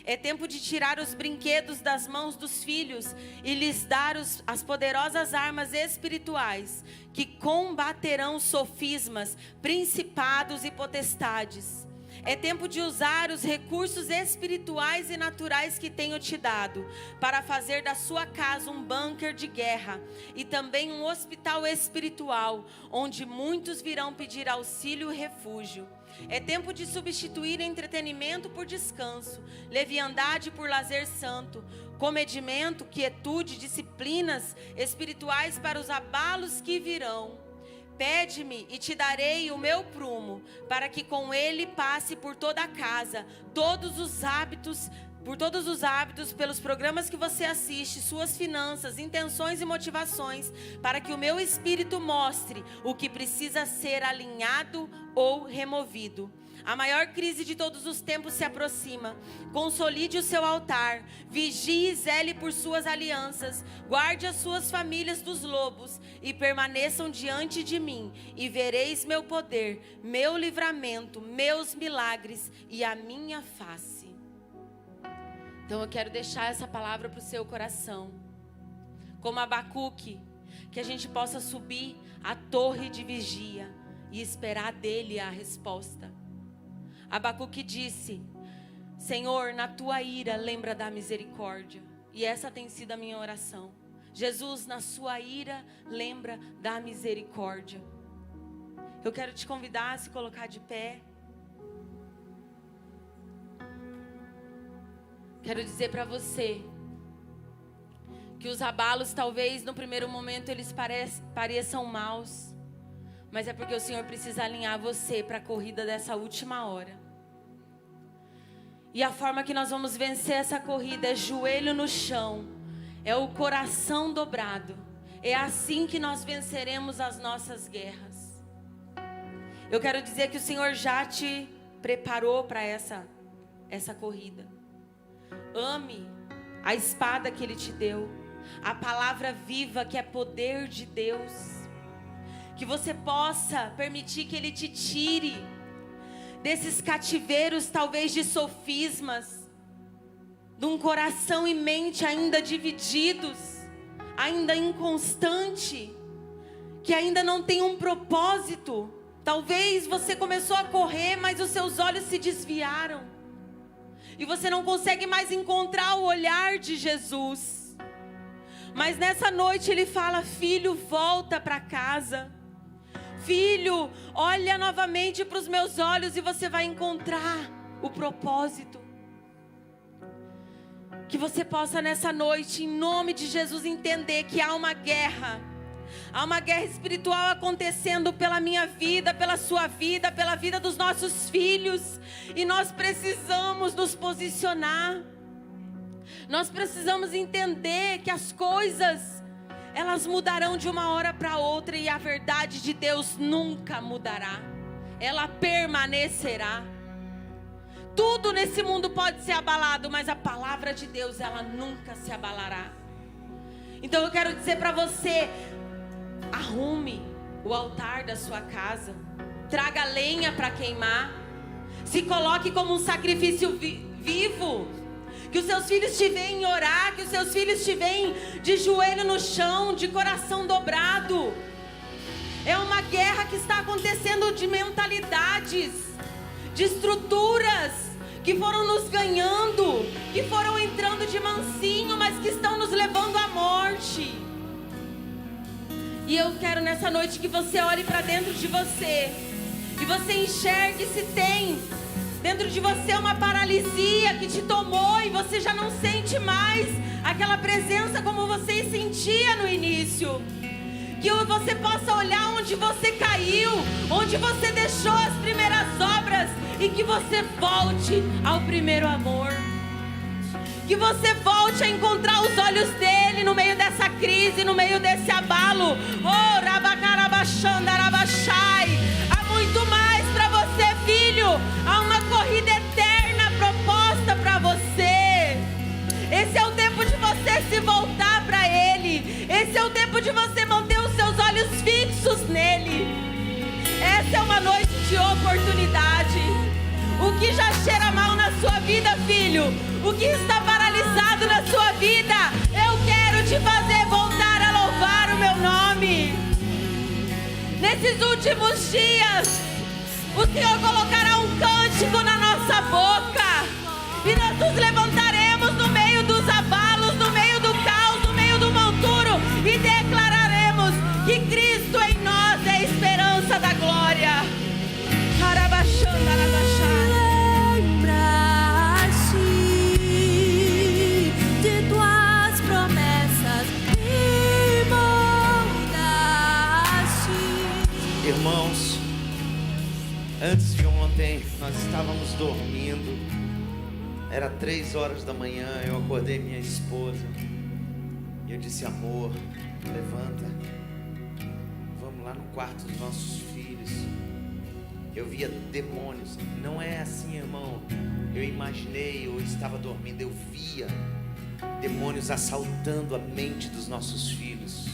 É tempo de tirar os brinquedos das mãos dos filhos e lhes dar as poderosas armas espirituais que combaterão sofismas, principados e potestades. É tempo de usar os recursos espirituais e naturais que tenho te dado, para fazer da sua casa um bunker de guerra e também um hospital espiritual, onde muitos virão pedir auxílio e refúgio. É tempo de substituir entretenimento por descanso, leviandade por lazer santo, comedimento, quietude, disciplinas espirituais para os abalos que virão. Pede-me e te darei o meu prumo, para que com ele passe por toda a casa, por todos os hábitos, pelos programas que você assiste, suas finanças, intenções e motivações, para que o meu espírito mostre o que precisa ser alinhado ou removido. A maior crise de todos os tempos se aproxima. Consolide o seu altar, vigie e zele por suas alianças, guarde as suas famílias dos lobos e permaneçam diante de mim, e vereis meu poder, meu livramento, meus milagres e a minha face. Então eu quero deixar essa palavra para o seu coração, como Abacuque, que a gente possa subir a torre de vigia e esperar dele a resposta. Abacuque disse: Senhor, na tua ira lembra da misericórdia. E essa tem sido a minha oração. Jesus, na sua ira lembra da misericórdia. Eu quero te convidar a se colocar de pé. Quero dizer para você que os abalos talvez no primeiro momento eles pareçam maus, mas é porque o Senhor precisa alinhar você para a corrida dessa última hora. E a forma que nós vamos vencer essa corrida é joelho no chão, é o coração dobrado. É assim que nós venceremos as nossas guerras. Eu quero dizer que o Senhor já te preparou para essa corrida. Ame a espada que Ele te deu, a palavra viva que é poder de Deus. Que você possa permitir que Ele te tire desses cativeiros, talvez de sofismas, de um coração e mente ainda divididos, ainda inconstante, que ainda não tem um propósito Talvez você começou a correr, mas os seus olhos se desviaram. E você não consegue mais encontrar o olhar de Jesus. Mas nessa noite Ele fala: filho, volta para casa. Filho, olha novamente para os meus olhos e você vai encontrar o propósito. Que você possa nessa noite, em nome de Jesus, entender que há uma guerra. Há uma guerra espiritual acontecendo pela minha vida, pela sua vida, pela vida dos nossos filhos. E nós precisamos nos posicionar. Nós precisamos entender que as coisas, elas mudarão de uma hora para outra. E a verdade de Deus nunca mudará. Ela permanecerá. Tudo nesse mundo pode ser abalado, mas a palavra de Deus, ela nunca se abalará. Então eu quero dizer para você: arrume o altar da sua casa, traga lenha para queimar, se coloque como um sacrifício vivo, que os seus filhos te veem orar, que os seus filhos te veem de joelho no chão, de coração dobrado. É uma guerra que está acontecendo de mentalidades, de estruturas que foram nos ganhando, que foram entrando de mansinho, mas que estão nos levando à morte. E eu quero nessa noite que você olhe para dentro de você e você enxergue se tem dentro de você uma paralisia que te tomou e você já não sente mais aquela presença como você sentia no início. Que você possa olhar onde você caiu, onde você deixou as primeiras obras, e que você volte ao primeiro amor. Que você volte a encontrar os olhos dele no meio dessa crise, no meio desse abalo. Oh, rabacarabachandarabachai. Há muito mais para você, filho. Há uma corrida eterna proposta para você. Esse é o tempo de você se voltar para ele. Esse é o tempo de você manter os seus olhos fixos nele. Essa é uma noite de oportunidade. O que já cheira mal na sua vida, filho, o que está paralisado na sua vida, eu quero te fazer voltar a louvar o meu nome. Nesses últimos dias, o Senhor colocará um cântico na nossa boca, e nós nos levantaremos no meio dos abalos, no meio do caos, no meio do monturo, e declararemos que Cristo em nós é a esperança da glória. Lembra-te de tuas promessas e moldaste. Irmãos, antes de ontem nós estávamos dormindo, era 3 horas da manhã, eu acordei minha esposa e eu disse: amor, levanta, vamos lá no quarto dos nossos filhos. Eu via demônios. Não é assim, irmão. Eu imaginei, eu estava dormindo, eu via demônios assaltando a mente dos nossos filhos.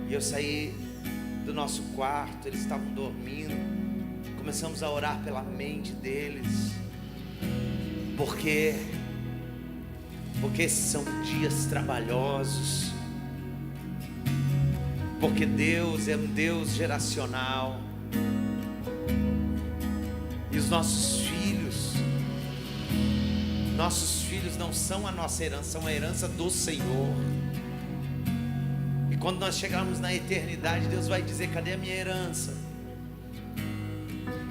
E eu saí do nosso quarto, eles estavam dormindo. Começamos a orar pela mente deles. Porque esses são dias trabalhosos. Porque Deus é um Deus geracional. E os nossos filhos não são a nossa herança, são a herança do Senhor. E quando nós chegarmos na eternidade, Deus vai dizer: cadê a minha herança?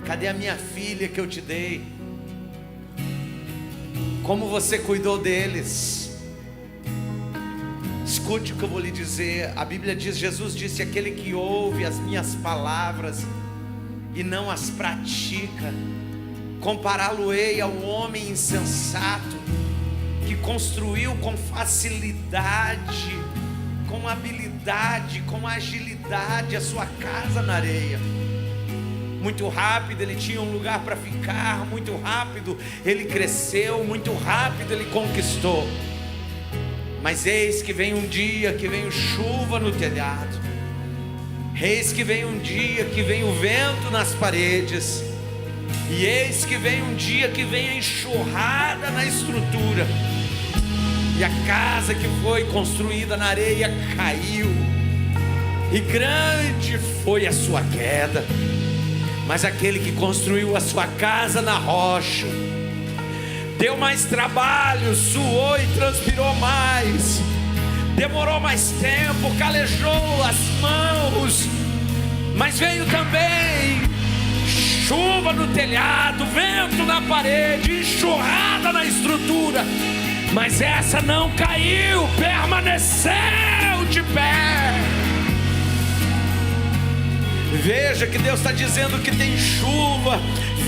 Cadê a minha filha que eu te dei? Como você cuidou deles? Escute o que eu vou lhe dizer. A Bíblia diz, Jesus disse: aquele que ouve as minhas palavras e não as pratica, compará-lo-ei ao homem insensato que construiu com facilidade, com habilidade, com agilidade a sua casa na areia. Muito rápido ele tinha um lugar para ficar, muito rápido ele cresceu, muito rápido ele conquistou. Mas eis que vem um dia que vem chuva no telhado, eis que vem um dia que vem o vento nas paredes, e eis que vem um dia que vem a enxurrada na estrutura, e a casa que foi construída na areia caiu, e grande foi a sua queda. Mas aquele que construiu a sua casa na rocha, deu mais trabalho, suou e transpirou mais, demorou mais tempo, calejou as mãos, mas veio também chuva no telhado, vento na parede, enxurrada na estrutura, mas essa não caiu, permaneceu de pé. Veja que Deus está dizendo que tem chuva,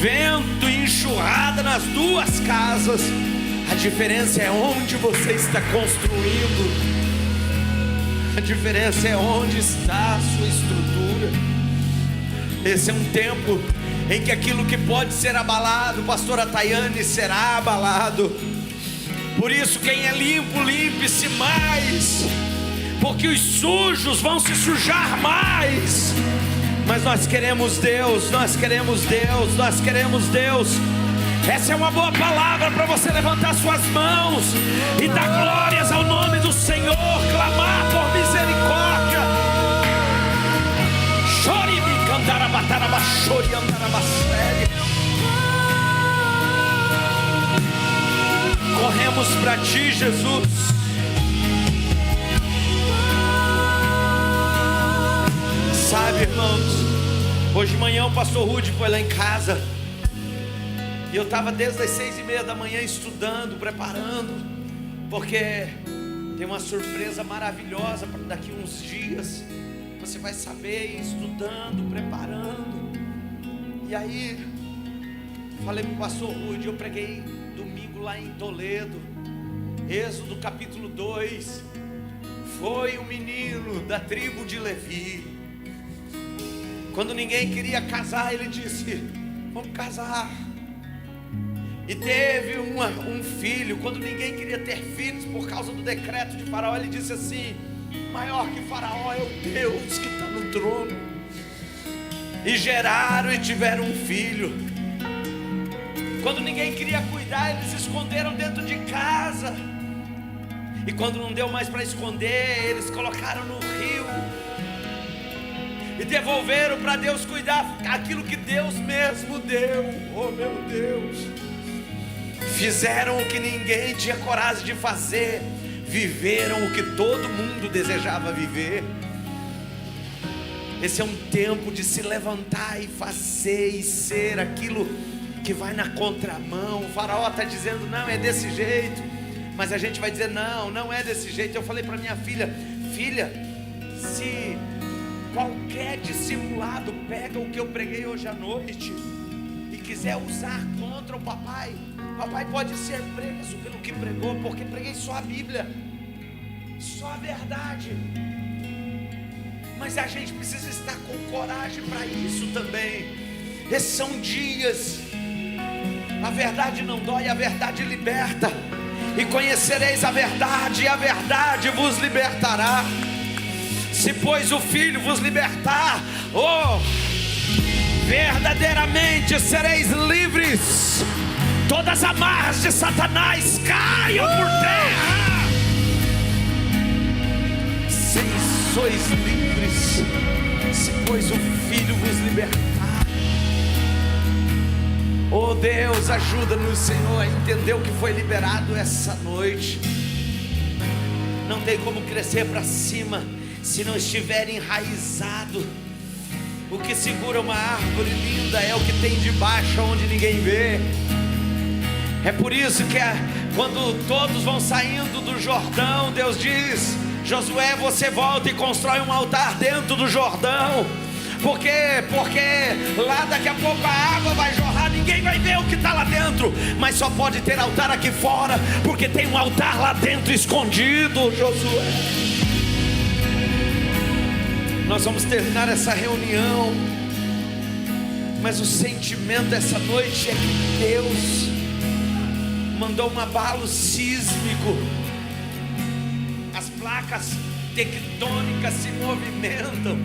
vento e enxurrada nas duas casas. A diferença é onde você está construindo. A diferença é onde está a sua estrutura. Esse é um tempo em que aquilo que pode ser abalado, pastora Tayane, será abalado. Por isso quem é limpo, limpe-se mais, porque os sujos vão se sujar mais. Mas nós queremos Deus, nós queremos Deus, nós queremos Deus. Essa é uma boa palavra para você levantar suas mãos e dar glórias ao nome do Senhor, clamar por misericórdia. Chore-me, cantarabataraba, chore, andarabasséria. Corremos para ti, Jesus. Sabe, irmãos, hoje de manhã o pastor Rudy foi lá em casa e eu estava desde as 6:30 da manhã estudando, preparando, porque tem uma surpresa maravilhosa para daqui uns dias. Você vai saber, estudando, preparando. E aí falei para o pastor Rudy, eu preguei domingo lá em Toledo, Êxodo capítulo 2. Foi um menino da tribo de Levi. Quando ninguém queria casar, ele disse: vamos casar. E teve um filho. Quando ninguém queria ter filhos por causa do decreto de Faraó, ele disse assim: maior que Faraó é o Deus que está no trono. E geraram e tiveram um filho. Quando ninguém queria cuidar, eles esconderam dentro de casa. E quando não deu mais para esconder, eles colocaram no rio e devolveram para Deus cuidar aquilo que Deus mesmo deu. Oh meu Deus! Fizeram o que ninguém tinha coragem de fazer, viveram o que todo mundo desejava viver. Esse é um tempo de se levantar e fazer e ser aquilo que vai na contramão. O Faraó está dizendo: não, é desse jeito. Mas a gente vai dizer: não, não é desse jeito. Eu falei para minha filha: filha, se qualquer discipulado pega o que eu preguei hoje à noite e quiser usar contra o papai, papai pode ser preso pelo que pregou, porque preguei só a Bíblia, só a verdade. Mas a gente precisa estar com coragem para isso também. Esses são dias. A verdade não dói, a verdade liberta. E conhecereis a verdade, e a verdade vos libertará. Se pois o Filho vos libertar, oh, verdadeiramente sereis livres. Todas as amarras de Satanás caiam por terra. Sois livres, se pois o Filho vos libertar. Oh Deus, ajuda-nos, Senhor, a entender o que foi liberado essa noite. Não tem como crescer para cima se não estiver enraizado. O que segura uma árvore linda é o que tem debaixo, onde ninguém vê. É por isso que quando todos vão saindo do Jordão, Deus diz: Josué, você volta e constrói um altar dentro do Jordão. Por quê? Porque lá daqui a pouco a água vai jorrar, ninguém vai ver o que está lá dentro. Mas só pode ter altar aqui fora, porque tem um altar lá dentro escondido, Josué. Nós vamos terminar essa reunião, mas o sentimento essa noite é que Deus mandou um abalo sísmico. As placas tectônicas se movimentam.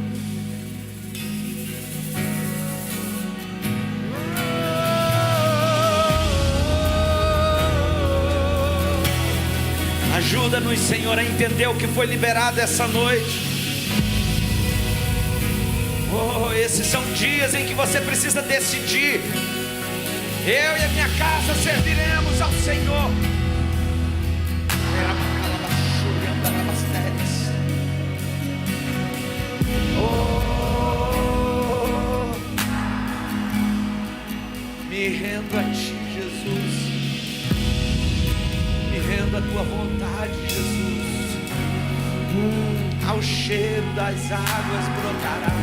Ajuda-nos, Senhor, a entender o que foi liberado essa noite. Oh, esses são dias em que você precisa decidir. Eu e a minha casa serviremos ao Senhor. Oh, me rendo a Ti, Jesus. Me rendo à Tua vontade, Jesus. Ao cheiro das águas brotará.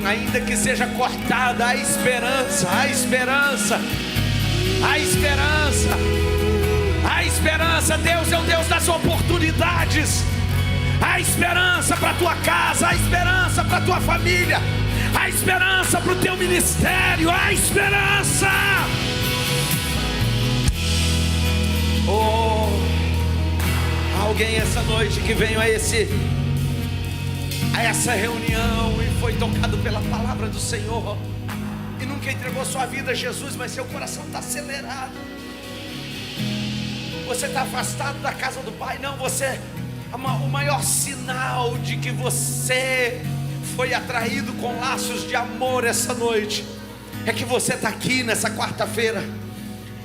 Ainda que seja cortada, há esperança, há esperança, há esperança, há esperança. Deus é o Deus das oportunidades. Há esperança para a tua casa, há esperança para a tua família, há esperança para o teu ministério, há esperança. Oh, alguém essa noite que veio a essa reunião e foi tocado pela palavra do Senhor e nunca entregou sua vida a Jesus, mas seu coração está acelerado. Você está afastado da casa do Pai. Não, o maior sinal de que você foi atraído com laços de amor essa noite é que você está aqui nessa quarta-feira.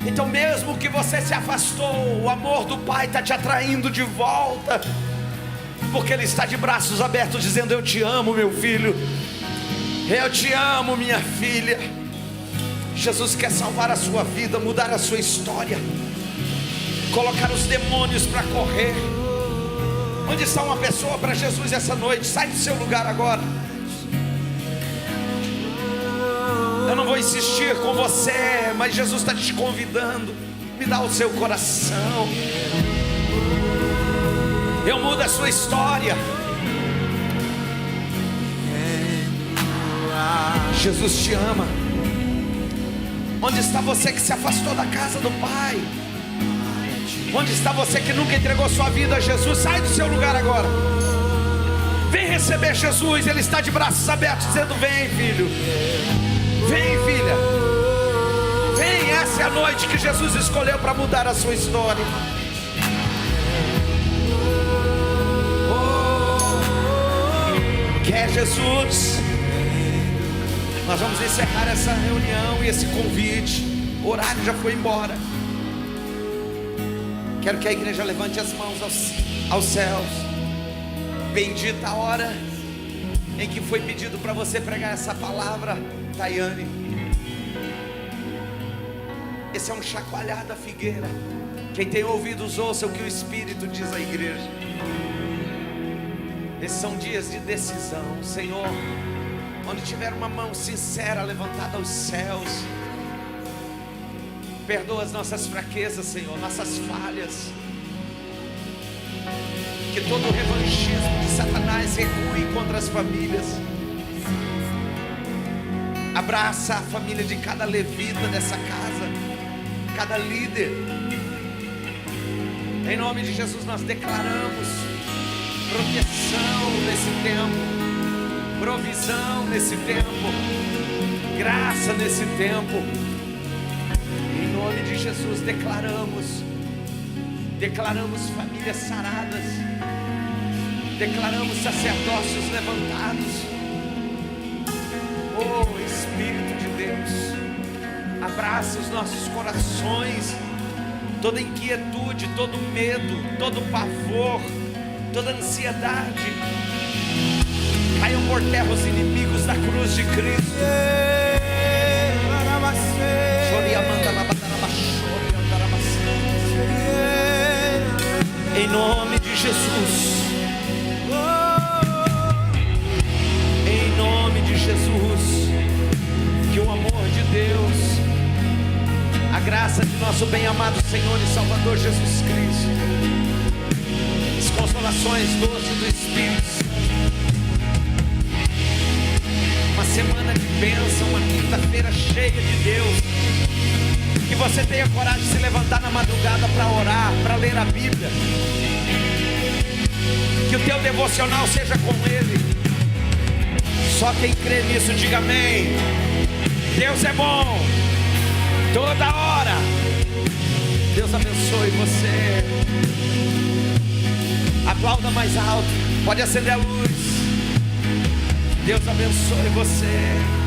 Então mesmo que você se afastou, o amor do Pai está te atraindo de volta, porque Ele está de braços abertos dizendo: eu te amo, meu filho, eu te amo, minha filha. Jesus quer salvar a sua vida, mudar a sua história, colocar os demônios para correr. Onde está uma pessoa para Jesus essa noite? Sai do seu lugar agora. Eu não vou insistir com você, mas Jesus está te convidando. Me dá o seu coração. Eu mudo a sua história. Jesus te ama. Onde está você que se afastou da casa do Pai? Onde está você que nunca entregou sua vida a Jesus? Sai do seu lugar agora. Vem receber Jesus. Ele está de braços abertos dizendo: vem, filho. Vem, filha. Vem, essa é a noite que Jesus escolheu para mudar a sua história. Quer Jesus? Nós vamos encerrar essa reunião e esse convite. O horário já foi embora. Quero que a igreja levante as mãos aos céus. Bendita a hora em que foi pedido para você pregar essa palavra, Tayane. Esse é um chacoalhar da figueira. Quem tem ouvidos ouça o que o Espírito diz à igreja. Esses são dias de decisão, Senhor. Onde tiver uma mão sincera levantada aos céus, perdoa as nossas fraquezas, Senhor, nossas falhas. Que todo o revanchismo de Satanás recue contra as famílias. Abraça a família de cada levita dessa casa, cada líder. Em nome de Jesus nós declaramos proteção nesse tempo, provisão nesse tempo, graça nesse tempo. Em nome de Jesus declaramos famílias saradas, declaramos sacerdócios levantados. Oh Espírito de Deus, abraça os nossos corações, toda inquietude, todo medo, todo pavor, toda ansiedade, caiam por terra os inimigos da cruz de Cristo. Em nome de Jesus, em nome de Jesus, que o amor de Deus, a graça de nosso bem-amado Senhor e Salvador Jesus Cristo, as consolações doces do Espírito Santo, uma semana de bênção, uma quinta-feira cheia de Deus. Que você tenha coragem de se levantar na madrugada para orar, para ler a Bíblia. Que o teu devocional seja com Ele. Só quem crê nisso diga amém. Deus é bom toda hora. Deus abençoe você. Aplauda mais alto. Pode acender a luz. Deus abençoe você.